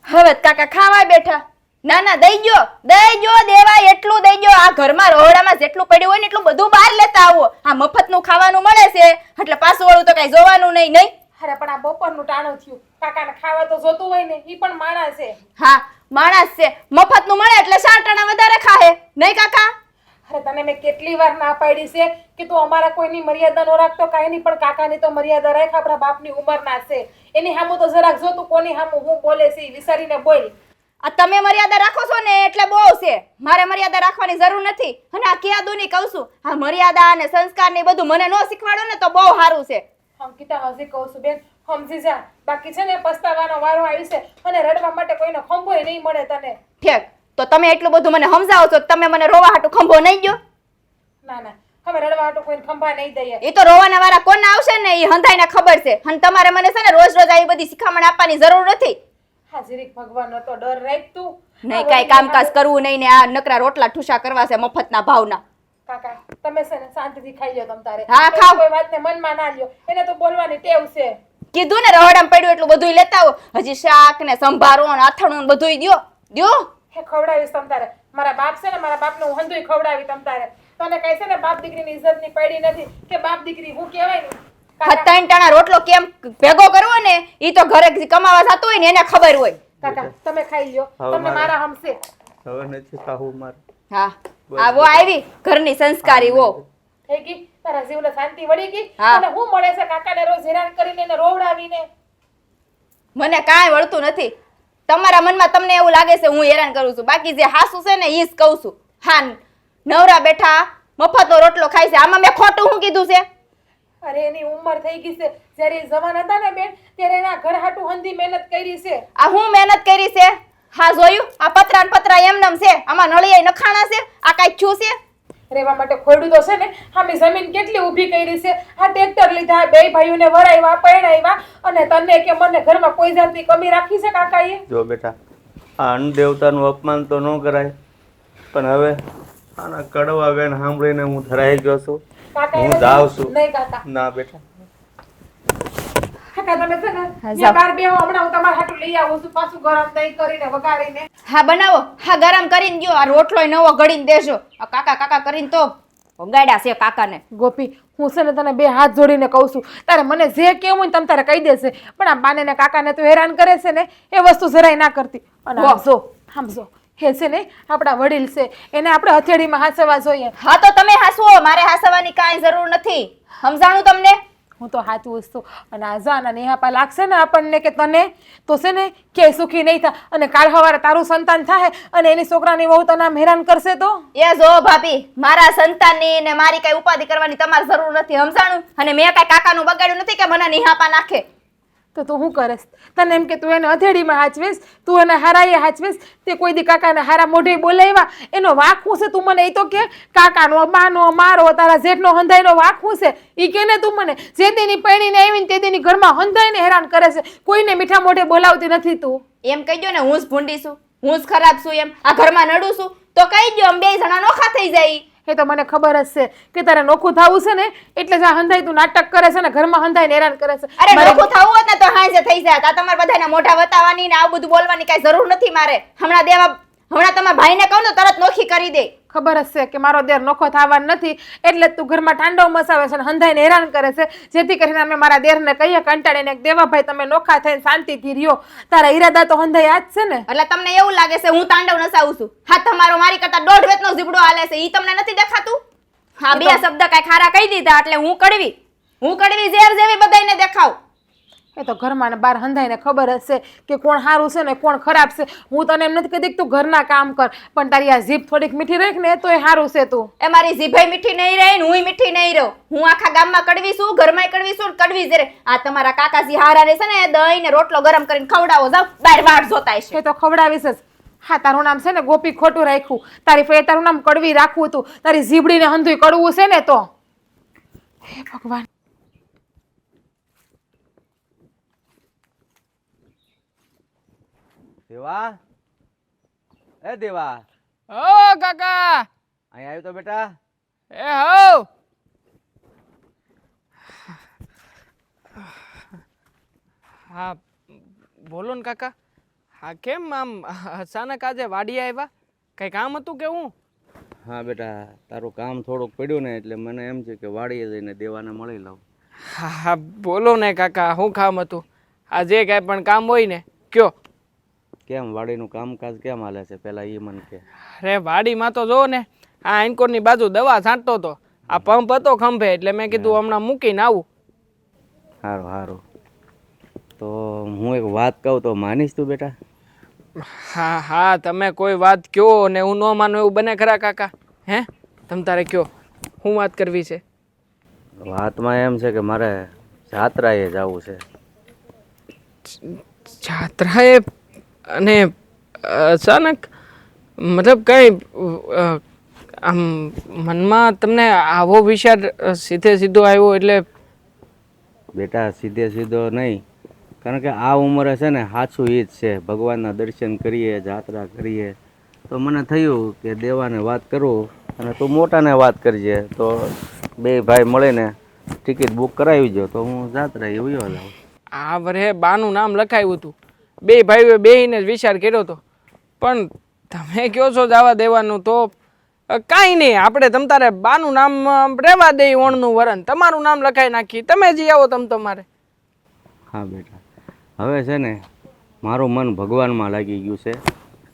હવે કાકા ખાવા બેઠા ના ના દઈ ગયો દેવાય એટલું દઈ ગયો આ ઘરમાં રોહડામાં જેટલું પડ્યું હોય ને એટલું બધું બહાર લેતા આવો આ મફતનું ખાવાનું મળે છે એટલે પાછું વાળું તો કઈ જોવાનું નહીં નહીં અરે પણ આ બપોરનું ટાણું થયું કાકાને ખાવા તો જોતું હોય ને ઈ પણ માણસ છે હા માણસ છે મફતનું મળે એટલે સાંટાણા વધારે ખાહે નહીં કાકા અરે તને મેં કેટલી વાર ના પાડી છે કે તું અમારા કોઈની મર્યાદા ન રાખતો કાંઈ નહીં પણ કાકાની તો મર્યાદા રાખ આપણા બાપની ઉંમરના છે એની સામું તો જરાક જો તું કોની સામું હું બોલે છે ઈ વિચારીને બોલ આ તમે મર્યાદા રાખો છો ને એટલે બહુ છે મારે મર્યાદા રાખવાની જરૂર નથી અને આ ક્યાં દુની કહું છું આ મર્યાદા અને સંસ્કાર ને બધું મને ન શીખવાડો ને તો બહુ સારું છે અંકિતા હજી કહું છું બેન સમજી જા બાકી છે ને પસ્તાવાનો વારો આવી છે અને રડવા માટે કોઈનો ખંભોય નહીં મળે તને ઠેક તો તમે એટલું બધું મને સમજાવો છો કે તમે મને રોવા હાટુ ખંભો નહીં ગયો ના ના હવે રડવા હાટુ કોઈને ખંભા નહીં દઈએ એ તો રોવાના વાળા કોણ આવશે ને એ હંધાઈને ખબર છે અને તમારે મને છે ને રોજ રોજ આવી બધી શિખામણ આપવાની જરૂર નથી હા જીરીક ભગવાનનો તો ડર રાખ તું નહીં કાંઈ કામકાજ કરવું નહીં ને આ નકરા રોટલા ઠુસા કરવા છે મફતના ભાવના કાકા તમે છે ને શાંતિથી ખાઈ લો તમ તારે હા, ખાઓ. કોઈ વાતને મનમાં ના લ્યો એને તો બોલવાની ટેવ છે કીધું ને રહોડામાં પડ્યું એટલું બધું લેતા આવો હજી શાક ને સંભારો ને અથાણું ને બધું દ્યો હે ખવડાવીશ તમ તારે મારા બાપ છે ને મારા બાપને હું હંધુય ખવડાવી તમ તારે તને કહે છે ને બાપ દીકરીની ઇજ્જતની પડી નથી કે બાપ દીકરી હું કહેવાય ને ત્રણ ટાણા રોટલો કેમ ભેગો કરવો ને ઈ તો ઘરે કમાવા જતો હોય ને એને ખબર હોય. કાકા તમે ખાઈ લ્યો, તમને મારા હમશે. હવે નથી ખાવું મારે. હા આ વો આવી ઘરની સંસ્કારી વો. થઈ ગઈ તારા જીવને શાંતિ વળી ગઈ? હા. અને હું મળે છે કાકાને રોજ હેરાન કરીને એને રોવડાવીને? મને કાંઈ વળતું નથી. તમારા મનમાં તમને એવું લાગે છે હું હેરાન કરું છું, બાકી જે હાસુ છે ને ઈ જ કહું છું. હા નવરા બેઠા મફતનો રોટલો ખાય છે, આમાં મેં ખોટું શું કીધું છે? અરે એની ઉંમર થઈ ગઈ છે, જ્યારે એ જવાન હતા ને બેન ત્યારે એના ઘર હાટુ હંધી મહેનત કરી છે. આ હું મહેનત કરી છે? હા જોયું, આ પતરા ને પતરા એમનેમ છે, આમાં નળિયા નખાણા છે, આ કાંઈક છું છે? રહેવા માટે ખોડું તો છે ને, આમે જમીન કેટલી ઊભી કરી છે, આ ટ્રેક્ટર લીધા, બે ભાઈઓને વરાવ્યા, પરણાવ્યા, અને તને કે મને ઘરમાં કોઈ જાતની કમી રાખી છે કાકાએ? જો બેટા, આ અન્ન દેવતાનું અપમાન તો ન કરાય, પણ હવે આના કડવા વેણ સાંભળીને હું ધરાઈ ગયો છું. કાકા હું એને જાઉં છું. નહીં કાકા, ના બેટા, કાકા તમે છે ને હા, ત્યાં જાઓ. બહાર બેહો, હમણાં હું તમારા હાટુ લઈ આવું છું, પાછું ગરમ દહીં કરીને વઘારીને. હા બનાવો, હા ગરમ કરીને દ્યો, આ રોટલો નવો ઘડીને દેજો. આ કાકા કાકા કરીને તો ગાડ્યા છે કાકાને. ગોપી, હું છે ને તને બે હાથ જોડીને કહું છું, તારે મને જે કેવું હોય ને તમ તારે કહી દેશે, પણ આ બાને ને કાકાને તો હેરાન કરે છે ને, એ વસ્તુ જરાય ના કરતી. અને આમ જો, આમ જો, હે છે ને આપણા વડીલ છે, એને આપણે હથેળીમાં હાંસવા જોઈએ. હા તો તમે હાસવો, મારે હાસવાની કાંઈ જરૂર નથી. સમજાણું તમને? હું તો હાચું વસ્તુ અને આઝાના નેહાપા લાગશે ને આપણને કે તને તો છે ને કે સુખી નહીં થાય, અને કાલ સવારે તારું સંતાન થાય અને એની છોકરાની વહુ તને આમ હેરાન કરશે તો? એ જો ભાભી, મારા સંતાનની ને મારી કઈ ઉપાધિ કરવાની તમારે જરૂર નથી, સમજાણું? અને મેં કઈ કાકાનું બગાડ્યું નથી કે મને નિહાપા નાખે. તો તું શું કરીશ? તને એમ કે તું એને હથેળીમાં હાચવીશ, તું એને હારાએ હાચવીશ, તે કોઈ દી કાકાને હારા મોઢે બોલાવ્યા, એનો વાંક શું છે? તું મને એ તો કે કાકાનો, બાનો, મારો, તારા જેઠનો હંધાઈનો વાંક શું છે? એ કે ને તું મને. જે તેની પૈણીને આવીને તે તેની ઘરમાં હંધાઈને હેરાન કરે છે, કોઈને મીઠા મોઢે બોલાવતી નથી તું. એમ કહી દો ને હું જ ભૂંડી છું, હું જ ખરાબ છું, એમ આ ઘરમાં નડું છું તો કહી દો, અમે બે જણા નોખા થઈ જાય. એ તો મને ખબર જ છે કે તારે નોખું થવું છે ને, એટલે જ આ હંધાઈ તું નાટક કરે છે ને, ઘરમાં હંધાઈને હેરાન કરે છે. અરે નોખું થવું હોત ને તો હાંજે થઈ જાય. આ તમારા બધાના મોઢા વતાવવાની ને આવું બધું બોલવાની કઈ જરૂર નથી મારે. હમણાં તમારા ભાઈને કહું ને તરત નોખી કરી દે. ખબર જ છે કે મારો દેર નોખો થવાનો નથી, એટલે જ તું ઘરમાં ટાંડવ મસાવે છે અને હંધાઈને હેરાન કરે છે, જેથી કરીને અમે મારા દેરને કહીએ કંટાળીને કે દેવાભાઈ તમે નોખા થઈને શાંતિથી રહ્યો. તારા ઈરાદા તો હંધાઈ આ જ છે ને. એટલે તમને એવું લાગે છે હું તાંડવ નસાવું છું? હા તમારો મારી કરતા 1.5 વેતનો ઝીબડો હાલે છે, ઈ તમને નથી દેખાતું? હા બે શબ્દ કઈ ખારા કહી દીધા એટલે હું કડવી ઝેર જેવી બધાયને દેખાવ. એ તો ઘરમાં ને બહાર હંધાઈને ખબર જ છે કે કોણ સારું છે ને કોણ ખરાબ છે. હું તને એમ નથી કહેતી કે તું ઘરના કામ કર, પણ તારી આ જીભ થોડીક મીઠી રાખ ને તો એ સારું છે. તું એ મારી જીભે મીઠી નહીં રહે ને હુંય મીઠી નહીં રહું. હું આખા ગામમાં કડવી છું, ઘરમાં કડવી છું, કડવી ઝેર. આ તમારા કાકાજી હારાને છે ને દહીં ને રોટલો ગરમ કરીને ખવડાવો, જાવ બહાર વાટ જોતા હશે. એ તો ખવડાવીશ જ. હા તારું નામ છે ને ગોપી ખોટું રાખ્યું, તારી ફે તારું નામ કડવી રાખવું હતું, તારી જીભડીને હંધુય કડવું છે ને તો. હે ભગવાન. દેવા, એ દેવા, ઓ કાકા, અહીં આવ્યો તો બેટા. એ હો. હા બોલો ને કાકા. હા કેમ આમ અચાનક આજે વાડી આવ્યા? કઈ કામ હતું કે હું? હા બેટા, તારું કામ થોડુંક પડ્યું ને એટલે મને એમ છે કે વાડીએ જઈને દેવાને મળી લઉં. હા બોલો ને કાકા, શું કામ હતું? આ જે કાંઈ પણ કામ હોય ને કયો. કેમ વાડીનું કામકાજ કેમ હાલે છે પેલા એ મને કે. અરે વાડીમાં તો જો ને આ એન્કોરની બાજુ દવા છાંટતો હતો, આ પંપ હતો ખંભે એટલે મેં કીધું હમણાં મૂકીને આવું. સારું સારું, તો હું એક વાત કહું તો માનીશ તું બેટા? હા હા તમે કોઈ વાત કયો ને હું ન માનું એવું બને ખરા કાકા? હે તમ તારે કયો, શું વાત કરવી છે? વાતમાં એમ છે કે મારે જાત્રાએ જવું છે. જાત્રાએ? અને અચાનક મતલબ કઈ આમ મનમાં તમને આવો વિચાર સીધે સીધો આવ્યો? એટલે બેટા સીધે સીધો નહીં, કારણ કે આ ઉંમરે છે ને સાચું એ જ છે, ભગવાનના દર્શન કરીએ, જાત્રા કરીએ, તો મને થયું કે દેવાને વાત કરું અને તું મોટાને વાત કરજે, તો બે ભાઈ મળીને ટિકિટ બુક કરાવી જો તો હું જાત્રા એ વયો જાઉં. આ વરે બાનું નામ લખાયું હતું, બે ભાઈઓએ બેહીને જ વિચાર કર્યો હતો, પણ તમે કહો છો જવા દેવાનું, તો કાંઈ નહીં, આપણે તમ તારે બાનું નામ રહેવા દઈ, ઓણનું વરણ તમારું નામ લખાઈ નાખી, તમે જી આવો તમ તમારે. હા બેટા, હવે છે ને મારું મન ભગવાનમાં લાગી ગયું છે,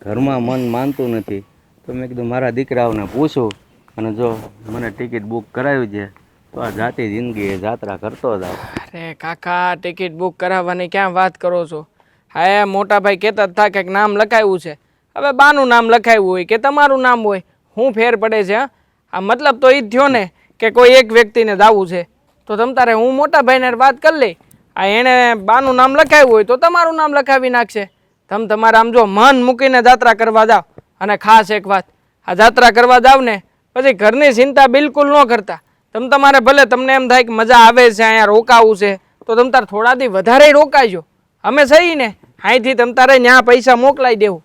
ઘરમાં મન માનતું નથી, તો મેં કીધું મારા દીકરાઓને પૂછું, અને જો મને ટિકિટ બુક કરાવી છે તો આ જાતી જિંદગી એ જાત્રા કરતો જાવ. અરે કાકા, ટિકિટ બુક કરાવવાની ક્યાં વાત કરો છો? હા, મોટા ભાઈ કહેતા જ થા કે નામ લખાવ્યું છે, હવે બાનું નામ લખાવ્યું હોય કે તમારું નામ હોય, શું ફેર પડે છે? હા, આ મતલબ તો એ જ થયો ને કે કોઈ એક વ્યક્તિને જાવું છે, તો તમ તારે હું મોટા ભાઈને વાત કરી લઈ, આ એણે બાનું નામ લખાવ્યું હોય તો તમારું નામ લખાવી નાખશે. તમે તમારે આમ જો મન મૂકીને જાત્રા કરવા જાઓ, અને ખાસ એક વાત, આ જાત્રા કરવા જાવ ને પછી ઘરની ચિંતા બિલકુલ ન કરતા. તમે તમારે ભલે તમને એમ થાય કે મજા આવે છે અહીંયા રોકાવું છે, તો તમ તારે થોડા દી વધારે રોકાઈજો. અમે સહી ને અહીંથી તમ તારે ત્યાં પૈસા મોકલાઈ દેવું.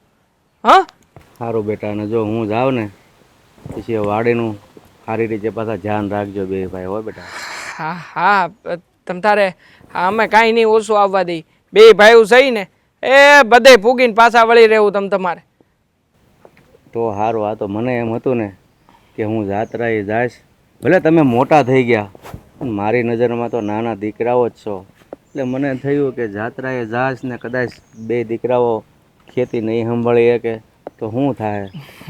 હા, સારું બેટા, અને જો હું જાઉં ને પછી એ વાડીનું સારી રીતે પાછા ધ્યાન રાખજો બે ભાઈ, હો બેટા. હા હા, તમ તારે અમે કાંઈ નહીં ઓછું આવવા દઈ, બે ભાઈઓ સહી ને એ બધે પૂગીને પાછા વળી રહેવું તમ તમારે. તો સારું, આ તો મને એમ હતું ને કે હું જાત્રાએ જઈશ, ભલે તમે મોટા થઈ ગયા પણ મારી નજરમાં તો નાના દીકરાઓ જ છો, એટલે મને થયું કે જાત્રાએ જાશ ને કદાચ બે દીકરાઓ ખેતી નહીં સંભાળી શકે તો શું થાય,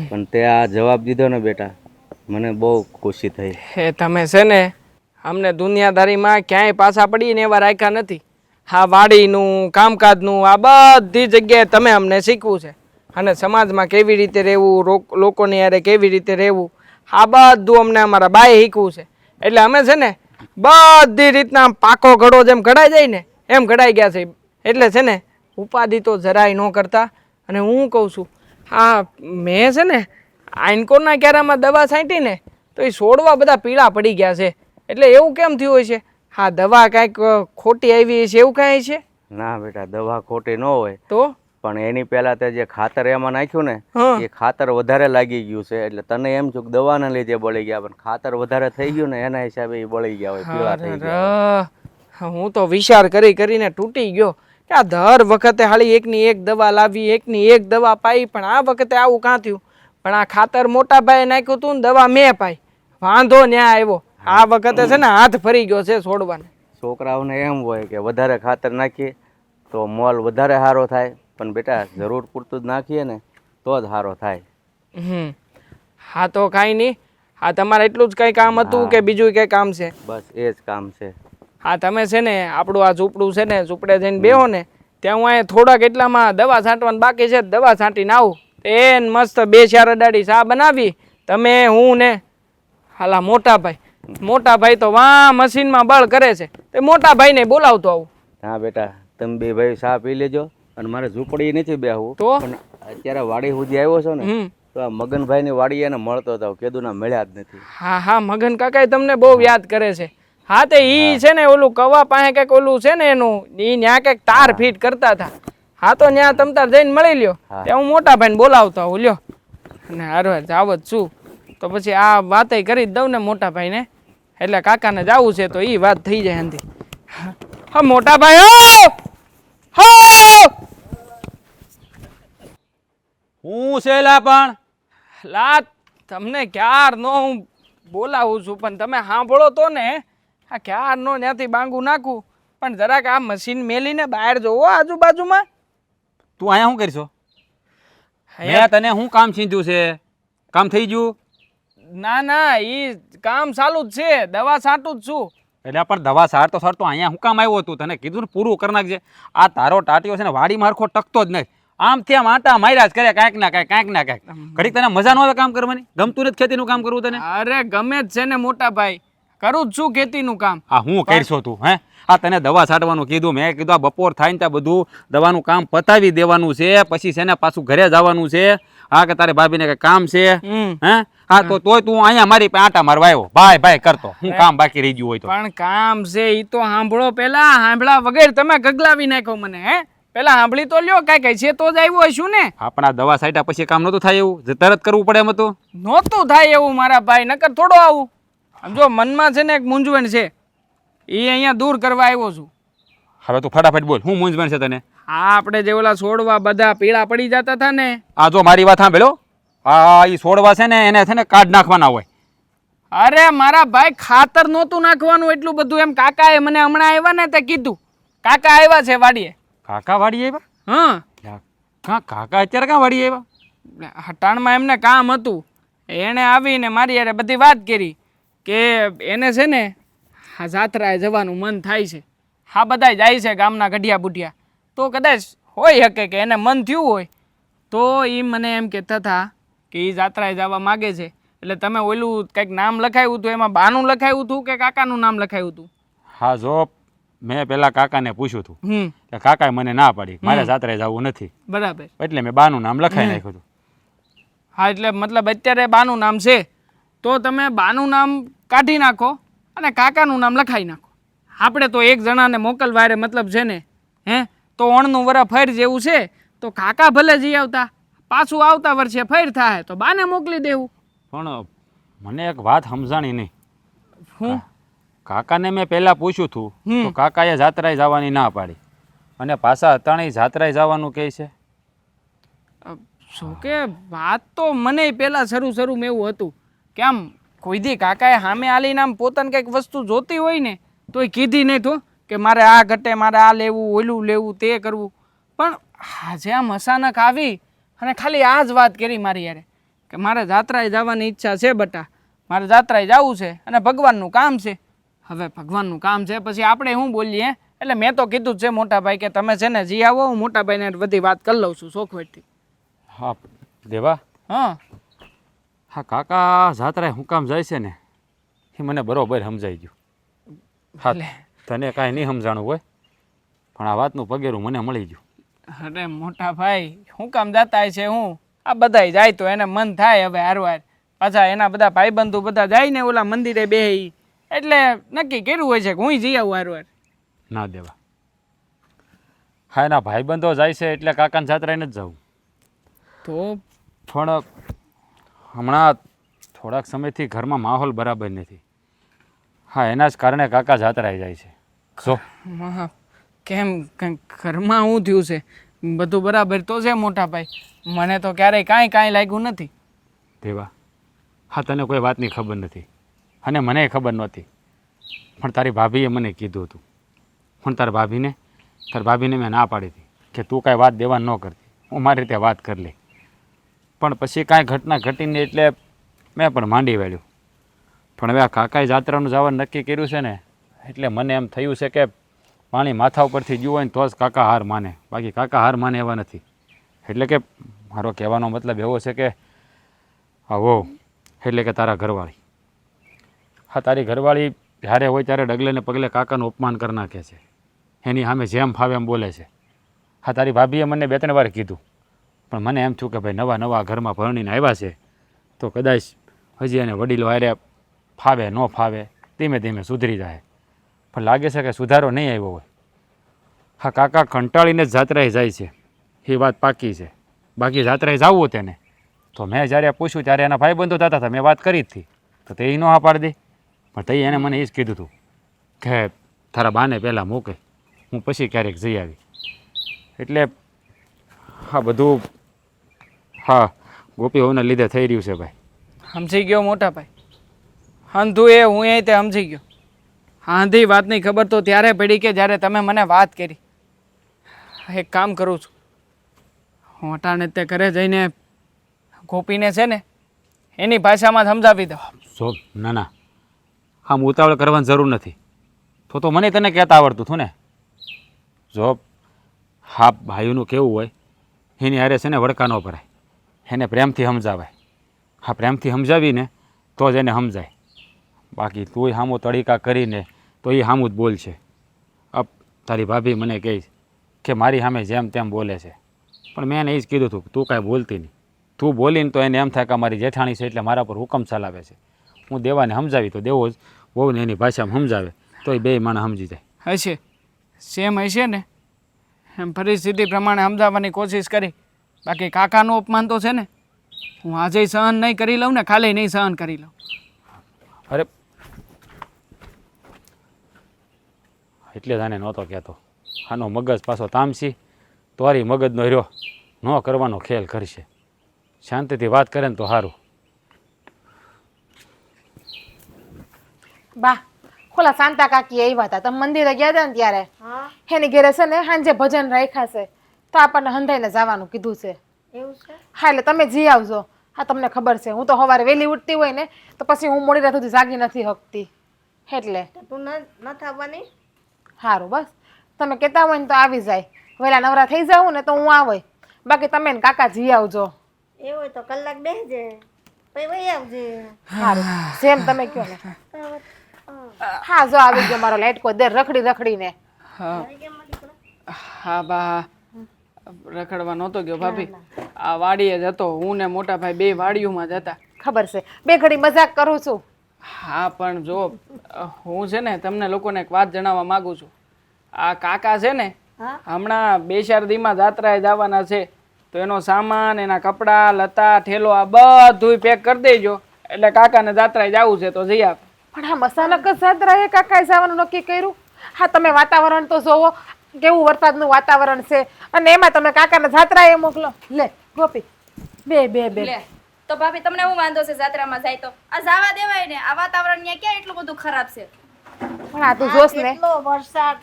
પણ તે આ જવાબ દીધો ને બેટા, મને બહુ ખુશી થઈ. એ તમે છે ને અમને દુનિયાદારીમાં ક્યાંય પાછા પડીને એવા રાખ્યા નથી. હા, વાડીનું કામકાજનું આ બધી જગ્યાએ તમે અમને શીખવું છે, અને સમાજમાં કેવી રીતે રહેવું, લોકોની યારે કેવી રીતે રહેવું, આ બધું અમને અમારા બાએ શીખવું છે. એટલે અમે છે ને બધી રીતના પાકો ઘડો જેમ ઘડાઈ જાય ને એમ ઘડાઈ ગયા છે. એટલે છે ને ઉપાધિ તો જરાય ન કરતા. અને હું કહું છું, હા મેં છે ને આઈનકોરના ક્યારામાં દવા છાંટી ને તો એ છોડવા બધા પીળા પડી ગયા છે. એટલે એવું કેમ થયું હોય છે? હા, દવા કાંઈક ખોટી આવી છે એવું કાંઈ છે? ના બેટા, દવા ખોટી ન હોય, તો પણ એની પહેલા તે જે ખાતર એમાં નાખ્યું ને એ ખાતર વધારે લાગી ગયું છે, એટલે તને એમ છું કે દવાના લીધે બળી ગયા, પણ ખાતર વધારે થઈ ગયું ને એના હિસાબે એ બળી ગયા હોય, પીળા થઈ ગયા. હું તો વિચાર કરીને તૂટી ગયો કે આ દર વખતે હાલી એકની એક દવા લાવી, એકની એક દવા પાઈ, પણ આ વખતે આવું કાં થયું? પણ આ ખાતર મોટા ભાઈએ નાખ્યું હતું ને દવા મેં પાઈ, વાંધો ન્યા આવ્યો. આ વખતે છે ને હાથ ફરી ગયો છે છોડવાને. છોકરાઓને એમ હોય કે વધારે ખાતર નાખીએ તો મોલ વધારે સારો થાય, પણ બેટા જરૂર પૂરતું જ નાખીએ ને તો જ સારો થાય. હા, તો કાંઈ નહીં. હા, તમારે એટલું જ કંઈ કામ હતું કે બીજું કંઈ કામ છે? બસ એ જ કામ છે. હા, તમે છે ને આપણું આ ઝૂંપડું છે ને, ઝૂંપડે જઈને બેહો ને ત્યાં હું અહીંયા થોડાક એટલામાં દવા છાંટવાનું બાકી છે, દવા છાંટીને આવું. એને મસ્ત 2-4 અડાડી ચા બનાવી, તમે હું ને હાલા મોટા ભાઈ તો વાં મશીનમાં બળ કરે છે, તે મોટા ભાઈને બોલાવતો આવું. હા બેટા, તમે બે ભાઈ ચા પી લેજો, અને મારે ઝૂંપડી નથી બેહવું, તો પણ અત્યારે વાડી સુધી આવ્યો છો ને તો આ મગનભાઈની વાડી એને મળતો હતો, કેદુના મળ્યા જ નથી. હા, મગન કાકા તમને બહુ યાદ કરે છે. હા, તે ઈ છે ને ઓલું કવા પાસે કંઈક ઓલું છે ને એનું, ઈ ન્યા કંઈક તાર ફીટ કરતા હતા. હા, તો ન્યા તમ તાર જઈને મળી લ્યો, ત્યાં હું મોટા ભાઈને બોલાવતો આવું લ્યો. અને હારવાર જાવ જ છું તો પછી આ વાતે કરી જ દઉં ને મોટા ભાઈને, એટલે કાકાને જાવું છે તો ઈ વાત થઈ જાય અંધી. હા મોટા ભાઈ, હું છે લા, પણ લા તમને ક્યારનો હું બોલાવું છું પણ તમે સાંભળો તો ને. આ ક્યારનો ત્યાંથી બાંગું નાખું, પણ જરાક આ મશીન મેલીને બહાર જોવો આજુબાજુમાં. તું અહીંયા શું કરીશો? મેં તને શું કામ છીંધ્યું છે? કામ થઈ ગયું? ના, ઈ કામ ચાલુ જ છે, દવા છાંટું જ છું. એટલે પણ દવા સારતો અહીંયા હું કામ આવ્યો હતું? તને કીધું ને પૂરું કરી નાખજે. આ તારો ટાટિયો છે ને વાડી મારખો ટકતો જ નહીં, આમથી આમ આટા માર્યા જ કરે, કાંઈક ના કાંઈક. ઘડીક તને મજા ન આવે કામ કરવાની? ગમતું નથી ખેતીનું કામ કરવું તને? અરે ગમે જ છે ને મોટા ભાઈ, કરું જ છું ખેતીનું કામ. હા, હું કરશો તું? હે, આ તને દવા છાંટવાનું કીધું, મેં કીધું આ બપોર થાય ને ત્યાં બધું દવાનું કામ પતાવી દેવાનું છે, પછી છે ને પાછું ઘરે જવાનું છે. હા, કે તારે ભાભીને કઈ કામ છે? હે, હા, તો તોય તું અહીંયા મારી પાસે આટા મારવા આવ્યો, ભાઈ કરતો હું કામ બાકી રહી ગયું હોય તો. પણ કામ છે ઈ તો સાંભળો પેલા, સાંભળા વગર તમે ગગલાવી નાખો મને. હે, પેલા સાંભળી તો લ્યો, કાંઈ છે તો જ આવ્યો હશું ને. આપણા દવા છાંટ્યા પછી કામ નતું થાય એવું? તરત કરવું પડે એમ હતું? નહોતું થાય એવું મારા ભાઈ, નકર થોડો આવું. જો મનમાં છે ને એક મૂંઝવણ છે, એ અહીંયા દૂર કરવા આવ્યો છું. હવે તું ફટાફટ બોલ, હું મૂંઝવણ છે તને? હા, આપણે જે ઓલા છોડવા બધા પીળા પડી જતા હતા ને. આ જો મારી વાત સાંભળ્યો, આ ઈ છોડવા છે ને એને છે ને કાઢ નાખવાના હોય. અરે મારા ભાઈ ખાતર નહોતું નાખવાનું એટલું બધું એમ કાકાએ મને હમણાં આવ્યા ને તે કીધું. કાકા આવ્યા છે વાડીએ. કાકા વાડી આવ્યા? હા કાકા અત્યારે ક્યાં વાડી આવ્યા? હટાણમાં એમને કામ હતું. એણે આવીને મારી યારે બધી વાત કરી કે એને છે ને આ જાત્રાએ જવાનું મન થાય છે. હા બધાય જાય છે ગામના ગઢિયા બુઢિયા, તો કદાચ હોઈ શકે કે એને મન થયું હોય તો એ મને એમ કહેતા હતા કે એ જાત્રાએ જવા માગે છે. એટલે તમે ઓલું કંઈક નામ લખાયું હતું, એમાં બાનું લખાયું હતું કે કાકાનું નામ લખાયું હતું? હા જો મેં પેલા કાકાને પૂછ્યું હતું એટલે કાકાએ મને ના પાડી, મારે જાત્રાએ જવું નથી. બરાબર. એટલે મેં બાનું નામ લખાઈ નાખ્યું હતું. હા એટલે મતલબ અત્યારે બાનું નામ છે તો તમે બાનું નામ કાઢી નાખો અને કાકાનું નામ લખાઈ નાખો. આપણે તો એક જણાને મોકલવા રે મતલબ છે ને, હે તો ઓણનું વરસ ફેર જેવું છે તો કાકા ભલે જઈ આવતા, પાછું આવતા વર્ષે ફેર થાય તો બાને મોકલી દેવું. પણ મને એક વાત સમજાણી નહીં. હું કાકાને મેં પહેલાં પૂછ્યું હતું તો કાકાએ જાત્રાએ જવાની ના પાડી અને પાછા અતાણી જાત્રાએ જવાનું કહે છે. શું કે વાત તો મને પહેલાં શરૂમાં એવું હતું કે આમ કોઈ દી કાકાએ સામે આલીને આમ પોતાને કંઈક વસ્તુ જોતી હોય ને તો એ કીધી નહીં તો કે મારે આ ઘટે, મારે આ લેવું, ઓલું લેવું, તે કરવું. પણ આજે આમ અચાનક આવી અને ખાલી આ જ વાત કરી મારી યારે કે મારે જાત્રાએ જવાની ઈચ્છા છે બટા, મારે જાત્રાએ જવું છે અને ભગવાનનું કામ છે. હવે ભગવાનનું કામ છે પછી આપણે શું બોલીએ? એટલે મેં તો કીધું જ છે મોટા ભાઈ કે તમે છે ને જી આવો, હું મોટા ભાઈને બધી વાત કરી લઉં છું શોખવેટથી. હા દેવા. હા હા કાકા જાત્રાએ હું કામ જાય છે ને એ મને બરોબર સમજાઈ ગયું. હા તને કાંઈ નહીં સમજાણું હોય પણ આ વાતનું પગેરું મને મળી ગયું. અરે મોટા ભાઈ શું કામ જાતા છે? હું આ બધાય જાય તો એને મન થાય હવે હારવાર. પાછા એના બધા ભાઈબંધુ બધા જાય ને ઓલા મંદિરે બેહી એટલે નક્કી કર્યું હોય છે કે હું જઈ આવું હારવાર. ના દેવા. હા એના ભાઈબંધો જાય છે એટલે કાકાને જાત્રાએ નથી જવું. તો પણ હમણાં થોડાક સમયથી ઘરમાં માહોલ બરાબર નથી. હા એના જ કારણે કાકા જાત્રાએ જાય છે. જો કેમ કંઈક ઘરમાં શું થયું છે? બધું બરાબર તો છે મોટા ભાઈ, મને તો ક્યારેય કાંઈ લાગ્યું નથી. દેવા હા તને કોઈ વાતની ખબર નથી અને મને ખબર નહોતી પણ તારી ભાભીએ મને કીધું હતું. પણ તારી ભાભીને મેં ના પાડી હતી કે તું કાંઈ વાત દેવા ન કરતી, હું મારી રીતે વાત કરી લઈ. પણ પછી કાંઈ ઘટના ઘટીને એટલે મેં પણ માંડી વાળ્યું. પણ હવે આ કાકાએ જાત્રાનું જવાનું નક્કી કર્યું છે ને એટલે મને એમ થયું છે કે પાણી માથા ઉપરથી ગયું હોય ને તો જ કાકા હાર માને, બાકી કાકા હાર માને એવા નથી. એટલે કે મારો કહેવાનો મતલબ એવો છે કે હા વહુ એટલે કે તારા ઘરવાળી. હા તારી ઘરવાળી જ્યારે હોય ત્યારે ડગલે ને પગલે કાકાનું અપમાન કરી નાખે છે, એની સામે જેમ ફાવે એમ બોલે છે. હા તારી ભાભીએ મને 2-3 વાર કીધું પણ મને એમ થયું કે ભાઈ નવા ઘરમાં પરણીને આવ્યા છે તો કદાચ હજી એને વડીલો હારે ફાવે ન ફાવે ધીમે ધીમે સુધરી જાય. પણ લાગે છે કે સુધારો નહીં આવ્યો હોય. હા કાકા કંટાળીને જ જાત્રાએ જાય છે એ વાત પાકી છે. બાકી જાત્રાએ જવું તેને તો મેં જ્યારે પૂછ્યું ત્યારે એના ભાઈબંધો થતા હતા, મેં વાત કરી જ હતી તો તે ન હા પાડી દે. પણ તે એને મને એ જ કીધું હતું કે તારા બાને પહેલાં મૂકે, હું પછી ક્યારેક જઈ આવી. એટલે હા બધું હા ગોપી હોવાના લીધે થઈ રહ્યું છે ભાઈ. સમજી ગયો મોટા ભાઈ, અંધું એ હું એ તે સમજી ગયો. આંધી વાતની ખબર તો ત્યારે પડી કે જ્યારે તમે મને વાત કરી. એક કામ કરું છું, હું અટાણે તે ઘરે જઈને ગોપીને છે ને એની ભાષામાં સમજાવી દઉં. જો ના આમ ઉતાવળ કરવાની જરૂર નથી. તો મને તને કહેતા આવડતું હતું ને. જો હા ભાઈઓનું કેવું હોય એની હારે છે ને વડકા ન ભરાય, એને પ્રેમથી સમજાવાય. હા પ્રેમથી સમજાવીને તો જ એને સમજાય. બાકી તું સામું તડીકા કરીને તો એ સામું જ બોલશે. અબ તારી ભાભી મને કહે કે મારી સામે જેમ તેમ બોલે છે પણ મેં એને એ જ કીધું હતું તું કાંઈ બોલતી નહીં. તું બોલીને તો એને એમ થાય કે મારી જેઠાણી છે એટલે મારા પર હુકમ ચલાવે છે. હું દેવાને સમજાવી તો દેવો જ બહુને એની ભાષામાં સમજાવે તો એ બે માણસ સમજી જાય. હશે સેમ હશે ને એમ પરિસ્થિતિ પ્રમાણે સમજાવવાની કોશિશ કરી. બાકી કાકાનું અપમાન તો છે ને હું આજે સહન નહીં કરી લઉં ને ખાલી નહીં સહન કરી લઉં. અરે એટલે જ આને નહોતો કહેતો. આનો મગજ પાછો તામસી તોરી મગજનો રહ્યો ન કરવાનો ખેલ કરશે. શાંતિથી વાત કરે ને તો સારું. બા ખોલા શાંતા કાકી આવ્યા હતા તમે મંદિરે ગયા હતા ને ત્યારે એની ઘેરે છે ને સાંજે ભજન રાખ્યા છે તો આપણને હંધાઈને જવાનું કીધું છે. એવું છે? હા એટલે તમે જી આવજો. હા તમને ખબર છે હું તો સવારે વહેલી ઉઠતી હોય ને તો પછી હું મોડી રાત સુધી જાગી નથી શકતી એટલે તો તું નથી આવવાની? સારું બસ તમે કહેતા હોય ને તો આવી જાય વહેલા નવરા થઈ જાવ ને તો હું આવે બાકી તમે ને કાકા જી આવજો. એવું હોય તો કલાક બેસજે પછી વહી આવજે. સારું જેમ તમે કહો ને. હા જો આવી ગયો મારો લાઈટકો દર રખડી રખડીને. હા બા રખડવા નહોતો ગયો ભાભી, આ વાડીએ જ હતો. હું ને મોટા ભાઈ બે વાડીઓમાં જ હતા. ખબર છે બે ઘડી મજાક કરું છું. હા પણ જો હું છે ને તમને લોકોને એક વાત જણાવવા માંગુ છું. આ કાકા છે ને હમણાં 2-4 દીમાં જાત્રાએ જવાના છે તો એનો સામાન એના કપડાં લતા ઠેલો આ બધું પેક કરી દેજો એટલે કાકાને જાત્રાએ જવું છે તો જઈ આપ. પણ આ અચાનક જ જાત્રાએ કાકાએ જવાનું નક્કી કર્યું? હા તમે વાતાવરણ તો જોવો કેવું વરસાદનું વાતાવરણ છે અને એમાં તમે કાકાને જાત્રાએ મોકલો. લે ગોપી બે બે બે લે તો ભાભી તમને હું વાંધો છે જાત્રામાં જાય તો? આ જવા દેવાય ને, આ વાતાવરણ ન્યા ક્યાં એટલું બધું ખરાબ છે? પણ આ તું જોશ ને કેટલો વરસાદ!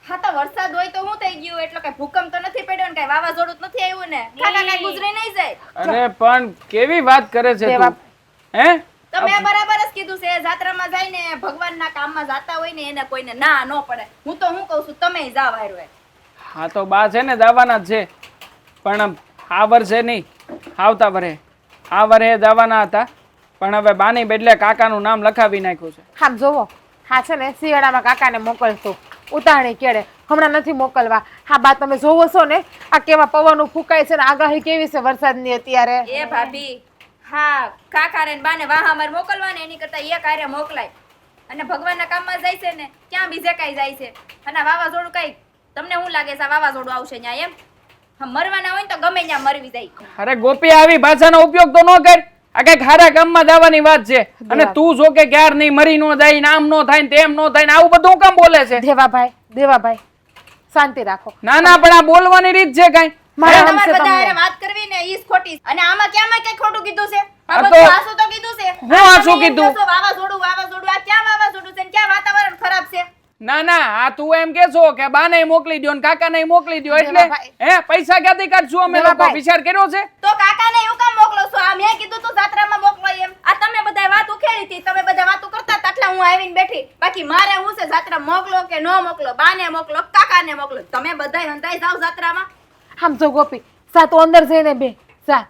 હા તો વરસાદ હોય તો હું થઈ ગયું એટલો કઈ ભૂકંપ તો નથી પડ્યો ને કઈ વાવાઝોડું તો નથી આવ્યું ને? કાકા કઈ ગુજરી નહીં જાય. અરે પણ કેવી વાત કરે છે તું? હે તો મેં બરાબર જ કીધું છે જાત્રામાં જઈને ભગવાનના કામમાં જાતા હોય ને એને કોઈને ના ન પડે. હું તો હું કહું છું તમે જાવ હારું. હા તો બા છે ને જવાના જ છે પણ આ વર્ષે નહીં આવતા વરે. આ વરે જવાના હતા પણ હવે બાની બદલે કાકાનું નામ લખાવી નાખ્યું છે. આમ જોવો હા છે ને શિયાળામાં કાકાને મોકલશું ઉતાણી કેળે હમણાં નથી મોકલવા. હા બા તમે જોવો છો ને આ કેવા પવનો ફૂંકાય છે ને આગાહી કેવી છે વરસાદની અત્યારે. એ ભાભી હા કાકા ને બાને વાહામર મોકલવા ને એની કરતા એક હારે મોકલાય. અને ભગવાનના કામમાં જાય છે ને ક્યાં બીજે કઈ જાય છે? અને આ વાવાઝોડું કઈ તમને શું લાગે છે આ વાવાઝોડું આવશે ન્યા એમ? હા મરવાના હોય ને તો ગમે ત્યાં મરવી જાય. અરે ગોપી આવી ભાષાનો ઉપયોગ તો ન કર. આ કઈક ખારા કામમાં જવાની વાત છે અને તું જો કે ક્યાર નહીં મરી નો જાય ને આમ નો થાય ને તેમ નો થાય ને આવું બધું કામ બોલે છે? દેવાભાઈ શાંતિ રાખો. ના ના પણ આ બોલવાની રીત છે કઈ? મારા તમારે હમસે બધા તમને હારે વાત કરવી ને ઈ જ ખોટી. અને આમાં ક્યાંમાં કઈ ખોટું કીધું છે? આ આ બધું તો- હાસું તો કીધું છે. હું હાસું તમે એમ કીધું? કહો છો વાવાઝોડું વાવાઝોડું. આ ક્યાં વાવાઝોડું છે ને ક્યાં વાતાવરણ ખરાબ છે? ના ના આ તું એમ કેશો કે બાને મોકલી દો ને કાકાને મોકલી દો એટલે દેવાભાઈ. હે પૈસા ક્યાંથી કાઢશું અમે લોકો? દેવાભાઈ. વિચાર કર્યો છે? તો કાકાને એવું કામ મોકલો છો? આ મેં કીધું તું જાત્રામાં મોકલો એમ. આ તમે બધા વાત ઉખેડી હતી, તમે બધા વાતો કરતા હતા એટલે હું આવીને બેઠી. બાકી મારે હું છે જાત્રા મોકલો કે ન મોકલો, બાને મોકલો કાકાને મોકલો, તમે બધાય હંધાઈ જાવ જાત્રામાં. આમ જો ગોપી સા તું અંદર જઈને બે જા.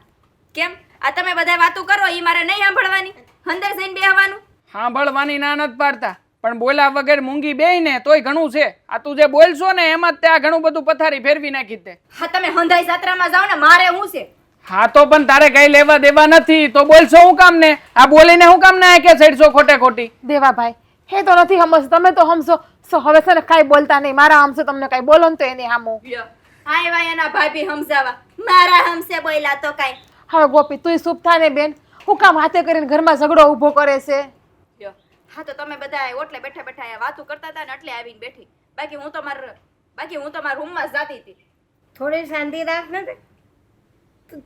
કેમ આ તમે બધા વાતો કરો ઈ મારે નહીં સાંભળવાની? અંદર જઈને બેહવાનું? સાંભળવાની ના નથી પાડતા પણ બોલ્યા વગર મૂંગી બેય ને તોય ઘણું છે. આ તું જે બોલશો ને એમાં જ તે આ ઘણું બધું પથારી ફેરવી નાખી તે. હા તમે હંધાઈ જાત્રામાં જાવ ને મારે હું છે? હા તો પણ તારે કઈ લેવા દેવા નથી તો બોલશો હું કામ ને? આ બોલીને હું કામ ના કે સડશો ખોટે ખોટી? દેવાભાઈ હે તો નથી સમજ તમે તો સમજો. સો હવે છે ને કાંઈ બોલતા નહીં મારા હમસે તમને કાંઈ બોલો ને તો એની સામું. આય એના ભાભી સમજાવા મારા હમસે બોલ્યા તો કાઈ. હવે ગોપી તુંય ચૂપ થા ને બેન હું કામ હાથે કરીને ઘરમાં ઝઘડો ઊભો કરે છે? હા તો તમે બધા ઓટલે બેઠા બેઠા અહીંયા વાતો કરતા હતા ને એટલે આવીને બેઠી. બાકી હું તો મારા રૂમમાં જ જાતી હતી. થોડી શાંતિ રાખ ને તે.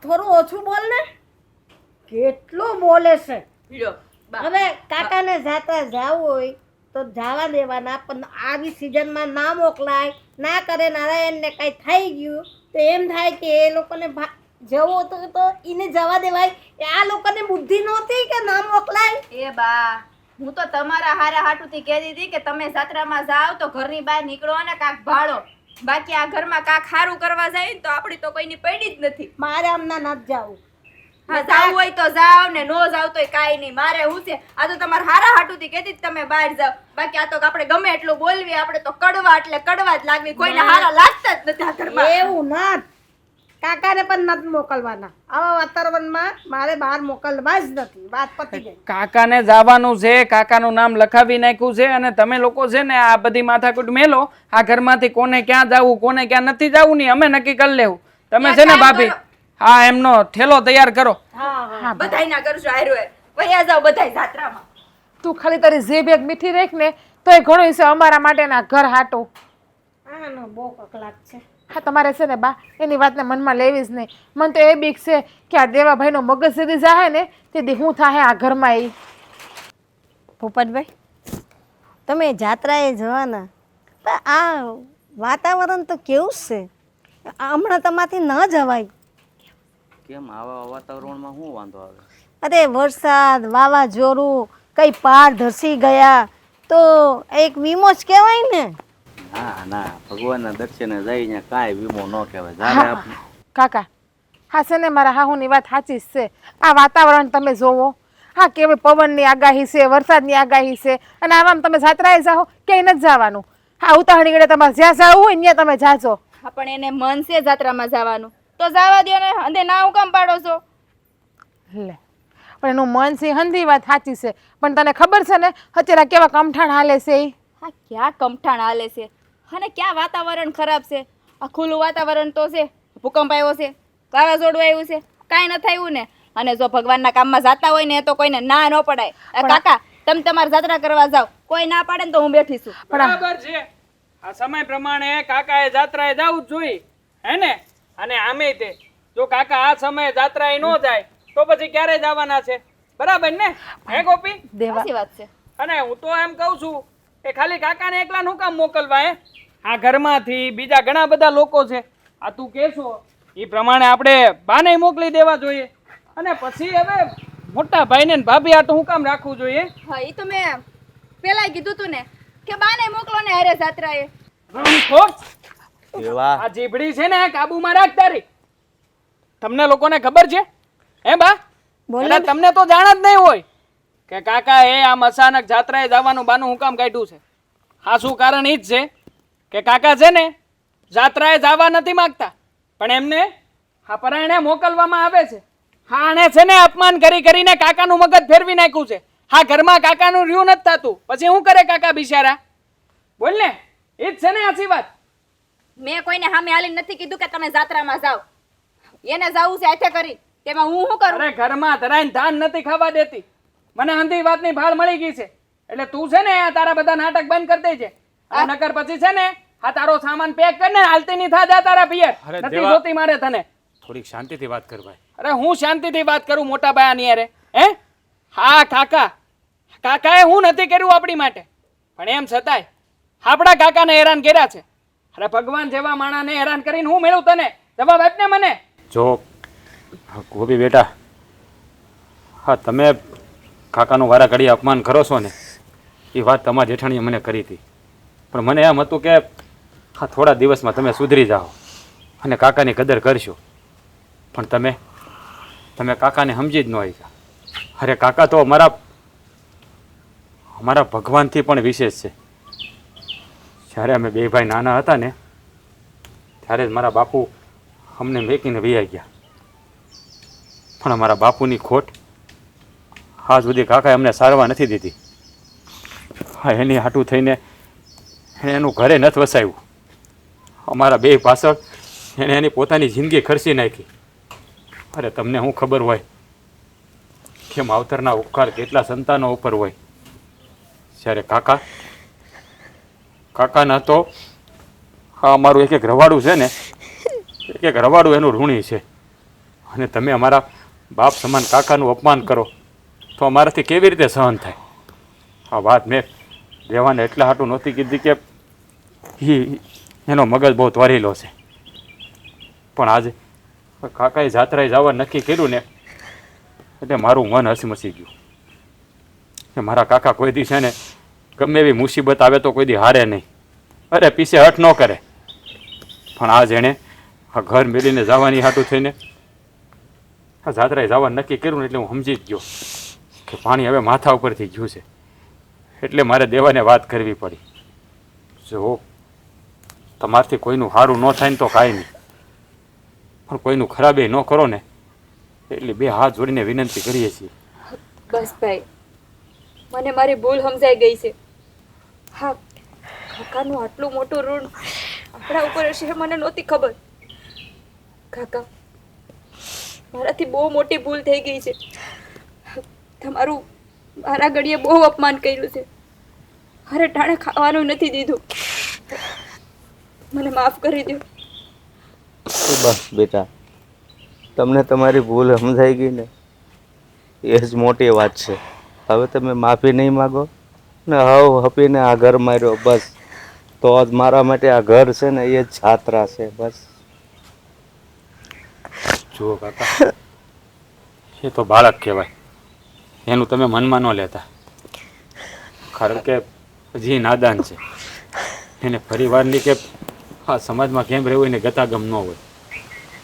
થોડું ઓછું બોલ ને. કેટલું બોલે છે. લ્યો બા. હવે કાકાને જાતા જાવું હોય તો જવા દેવાના પણ આવી સિઝનમાં ના મોકલાય. ના કરે નારાયણને કઈ થઈ ગયું તો એમ થાય કે એ લોકોને જવું હતું તો એને જવા દેવાય. આ લોકોને બુદ્ધિ નહોતી કે ના મોકલાય. એ બા હું તો તમારા હારા હાટુથી કહેતી હતી કે તમે જાત્રામાં જાઓ તો ઘરની બહાર નીકળો અને કાંક ભાળો. બાકી આ ઘરમાં કાંક સારું કરવા જાય ને તો આપણી તો કોઈની પડી જ નથી. મારે હમણાં નથી જવું. હા જાવ હોય તો જાવ ને નો જાવ તોય કાંઈ નહીં. મારે હું છે આ તો તમારા હારા હાટુથી કહેતી જ તમે બહાર જાવ. બાકી આ તો આપણે ગમે એટલું બોલવી આપણે તો કડવા એટલે કડવા જ લાગવી. કોઈને હારા લાગતા જ નથી આ ઘરમાં. એવું ના કાકાને પણ નથી મોકલવાના. આવા વાતાવરણમાં મારે બહાર મોકલવા જ નથી. વાત પતી ગઈ. કાકાને જવાનું છે, કાકાનું નામ લખાવી નાખ્યું છે અને તમે લોકો છે ને આ બધી માથાકૂટ મેલો. આ ઘરમાંથી કોને ક્યાં જવું કોને ક્યાં નથી જવું નહીં અમે નક્કી કરી લેવું. તમે છે ને ભાભી હા એમનો ઠેલો તૈયાર કરો. હા બધાયના કરજો હારું હે. વયા જાવ બધાય જાત્રામાં. તું ખાલી તારી જીભ એક મીઠી રાખ ને તોય ઘણું છે અમારા માટેના ઘર હાટું. આનો બહુ કકલાટ છે. હા તમારે છે ને બા એની વાતને મનમાં લેવી જ નહીં. મને તો એ બીક છે કે આ દેવાભાઈનો મગજ સીધી જાહે ને તેથી શું થાય આ ઘરમાં એ. પોપટભાઈ તમે જાત્રાએ જવાના પણ આ વાતાવરણ તો કેવું છે હમણાં તમારાથી ન જવાય. કેમ આવા વાતાવરણમાં શું વાંધો આવે? અરે વરસાદ વાવાઝોડું કઈ પાર ધસી ગયા તો એક વીમો જ કહેવાય ને. ના ના, ભગવાનના દર્શને જઈને કાંઈ વીમો ન કહેવાય. જ્યારે હા કાકા હા છે ને મારા હાહુની વાત સાચી જ છે. આ વાતાવરણ તમે જોવો. હા કે પવનની આગાહી છે, વરસાદની આગાહી છે, અને આમાં તમે જાત્રાએ જાઓ ક્યાંય નથી જવાનું. હા ઉતાવળી ગળે તમારે જ્યાં જવું હોય ને ત્યાં તમે જાજો. હા પણ એને મન છે જાત્રામાં જવાનું તો જવા દો ને, અંધે ના હું કામ પાડો છો? લે પણ એનું મન છે હંધી વાત સાચી છે, પણ તને ખબર છે ને અત્યારે કેવા કમઠાણ હાલે છે ઈ? હા ક્યાં કમઠાણ હાલે છે અને ક્યાં વાતાવરણ ખરાબ છે. આ ખુલ્લું વાતાવરણ તો છે, ભૂકંપ આવ્યો છે, વાવાઝોડું આવ્યું છે, કાંઈ ન થયું ને. અને જો ભગવાનના કામમાં જાતા હોય ને તો કોઈને ના ન પડાય. કાકા તમે તમારી જાત્રા કરવા જાઓ, કોઈ ના પાડે ને તો હું બેઠી છું. બરાબર છે. આ સમય પ્રમાણે કાકાએ જાત્રાએ જવું જ જોઈએ હે ને. અને આમે તે જો કાકા આ સમયે જાત્રાએ ન જાય તો પછી ક્યારે જવાના છે? બરાબર ને હે ગોપી? દેવા સાચી વાત છે. અને હું તો એમ કહું છું કે ખાલી કાકાને એકલા નું કામ મોકલવા હે? આ ઘરમાંથી બીજા ઘણા બધા લોકો છે. આ તું કહેશો એ પ્રમાણે આપણે બાને મોકલી દેવા જોઈએ. અને પછી હવે મોટા ભાઈને ને ભાભી આટલું હું કામ રાખવું જોઈએ? હા એ તો મેં પેલા કીધું તું ને કે બાને મોકલો ને હારે જાત્રાએ. એવા આ જીભડી છે ને કાબુમાં રાખ તારી. તમને લોકોને ખબર છે હે બા? એટલે તમને તો જાણ જ નહીં હોય કે કાકા એ આમ અચાનક જાત્રાએ જવાનું બાનું હું કામ કાઢ્યું છે. હા શું કારણ ઈ જ છે કે કાકા છે ને જાત્રાએ જવા નથી માંગતા, પણ એમને હા પરાયણે મોકલવામાં આવે છે. હા આણે છે ને અપમાન કરી કરીને કાકાનું મગજ ફેરવી નાખ્યું છે. હા ઘરમાં કાકાનું રહ્યું નથી થતું, પછી શું કરે કાકા બિચારા? બોલ ને, ઈ જ છે ને આછી વાત. મેં કોઈને સામે હાલીને નથી કીધું કે તમે જાત્રામાં જાઓ. એને જાવું છે હાથે કરી, તેમાં હું શું કરું? અરે ઘરમાં ધરાઈને ધાન નથી ખાવા દેતી. મને અંધી વાતની ભાળ મળી ગઈ છે. એટલે તું છે ને આ તારા બધા નાટક બંધ કરી દેજે. અને નકર પછી છે ને આ તારો સામાન પેક કરીને હાલતી નહીં થા જા તારા પિયર. અરે નથી દેવા. જોતી મારે તને. થોડીક શાંતિથી વાત કર ભાઈ. અરે હું શાંતિથી વાત કરું મોટા બાયાની હારે હે? હા કાકાએ હું નથી કર્યું આપણી માટે, પણ એમ છતાંય આપણા કાકાને હેરાન કર્યા છે. અરે ભગવાન જેવા માણાને હેરાન કરીને હું મેળવું તને? જવાબ આપ ને મને. જો ગોપી બેટા, હા તમે કાકાનું વારા ઘડી અપમાન કરો છો ને એ વાત તમારા જેઠાણીએ મને કરી હતી. પણ મને એમ હતું કે હા થોડા દિવસમાં તમે સુધરી જાઓ અને કાકાની કદર કરશો. પણ તમે કાકાને સમજી જ ન આવ્યા. અરે કાકા તો અમારા ભગવાનથી પણ વિશેષ છે. જ્યારે અમે બે ભાઈ નાના હતા ને ત્યારે જ મારા બાપુ અમને મેકીને વહી ગયા. પણ અમારા બાપુની ખોટ આજ સુધી કાકાએ અમને સારવા નથી દીધી. હા એની હાટું થઈને એણે એનું ઘરે નથી વસાવ્યું. અમારા બે પાછળ એણે એની પોતાની જિંદગી ખર્ચી નાખી. અરે તમને શું ખબર હોય કે માવતરના ઉપકાર કેટલા સંતાનો ઉપર હોય. જ્યારે કાકાના તો હા અમારું એક રવાડું છે ને એક રવાડું એનું ઋણી છે. અને તમે અમારા બાપ સમાન કાકાનું અપમાન કરો તો અમારાથી કેવી રીતે સહન થાય? આ વાત મેં દેવાને એટલા હાટું નહોતી કીધી કે એનો મગજ બહુ ત્વરેલો છે. પણ આજે કાકાએ જાત્રાએ જવા નક્કી કર્યું ને એટલે મારું મન હસમસી ગયું કે મારા કાકા કોઈ દી છે ને ગમે એવી મુસીબત આવે તો કોઈ દી હારે નહીં. અરે પીછે હઠ ન કરે. પણ આજ એણે આ ઘર મેલીને જવાની હાટું થઈને આ જાત્રાએ જવા નક્કી કર્યું ને એટલે હું સમજી જ ગયો કે પાણી હવે માથા ઉપરથી ગયું છે. એટલે મારે દેવાને વાત કરવી પડી. જો તમારથી કોઈનું સારું ન થાય ને તો કાંઈ નહીં, પણ કોઈનું ખરાબે ન કરો ને એટલે બે હાથ જોડીને વિનંતી કરીએ છીએ. બસ ભાઈ, મને મારી ભૂલ સમજાઈ ગઈ છે. હા કાકાનું આટલું મોટું ઋણ આપણા ઉપર હશે મને નહોતી ખબર. કાકા મારાથી બહુ મોટી ભૂલ થઈ ગઈ છે. તમારું મારા ઘડીએ બહુ અપમાન કર્યું છે. અરે ટાણે ખાવાનું નથી દીધું. મને માફ કરી દો. બસ બેટા, તમને તમારી ભૂલ સમજાઈ ગઈ ને એ જ મોટી વાત છે. હવે તમે માફી નહીં માગો ને હવ હપીને આ ઘર માર્યો બસ, તો જ મારા માટે આ ઘર છે ને એ જ છાત્રા છે. બસ જુઓ કાકા, એ તો બાળક કહેવાય, એનું તમે મનમાં ન લેતા. કારણ કે હજી નાદાન છે, એને પરિવારની કે આ સમાજમાં કેમ રહેવું એને ગતાગમ ન હોય.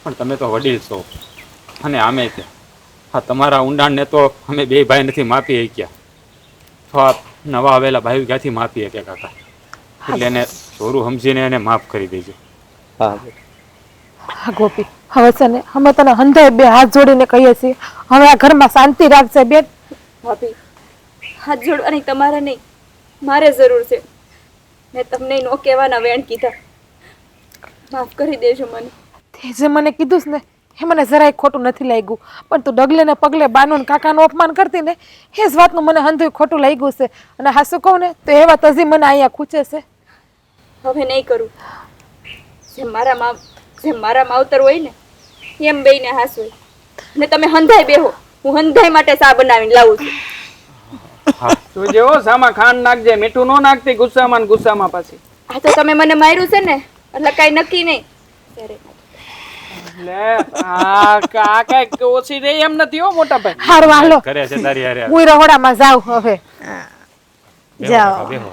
પણ તમે તો વડીલ છો, અને આમે કે હા તમારા ઊંડાણને તો અમે બે ભાઈ નથી માપી શક્યા, તો આ નવા આવેલા ભાઈ ક્યાંથી માપી શકે કાકા? એટલે એને ચોરું સમજીને એને માફ કરી દેજો. હા બેટા. હા ગોપી, હવે છે ને અમે તને હંધાય બે હાથ જોડીને કહીએ છીએ, હવે આ ઘરમાં શાંતિ રાખજે બેન. ભાભી, હાથ જોડવાની તમારે નહીં, મારે જરૂર છે. મેં તમને નો કહેવાના વેણ કીધા, માફ કરી દેજો મને. તે જે મને કીધું છે ને એ મને જરાય ખોટું નથી લાગ્યું, પણ તું ડગલે ને પગલે બાનું ને કાકાનું અપમાન કરતી ને એ જ વાતનું મને હંધુય ખોટું લાગ્યું છે. અને હાસું કહું ને તો એ વાત હજી મને અહીંયા ખૂચે છે. હવે નહીં કરું. જેમ મારા માવતર હોય ને એમ બેયને હાસ હોય. ને તમે હંધાય બેહો, હું હંધાય માટે ચા બનાવીને લાવું છું. તું જેવો સામા ખાંડ નાખજે, મીઠું ન નાખતી ગુસ્સામાં ને ગુસ્સામાં પાછી. આ તો તમે મને માર્યું છે ને એટલે કાંઈ નક્કી નહીં. ત્યારે લે આ કાંઈક ઓછી રહી એમ નથી હો મોટા ભાઈ. હારું હાલો, કરે છે તારી હારે. હું રહોડામાં જાઉં હવે. જાઓ. બેહો.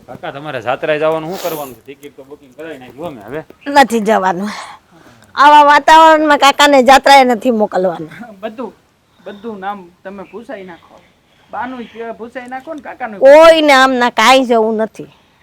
કાકા તમારે જાત્રાએ જવાનું શું કરવાનું છે? ટિકિટ તો બુકિંગ કરાવી નાખ્યું અમે. હવે નથી જવાનું. આવા વાતાવરણમાં કાકાને જાત્રાએ નથી મોકલવાના. બધું નામ તમે ભૂસાઈ નાખો. બાનું ભૂસાઈ નાખો ને કાકાનું. કોઈને આમના કાંઈ જવું નથી.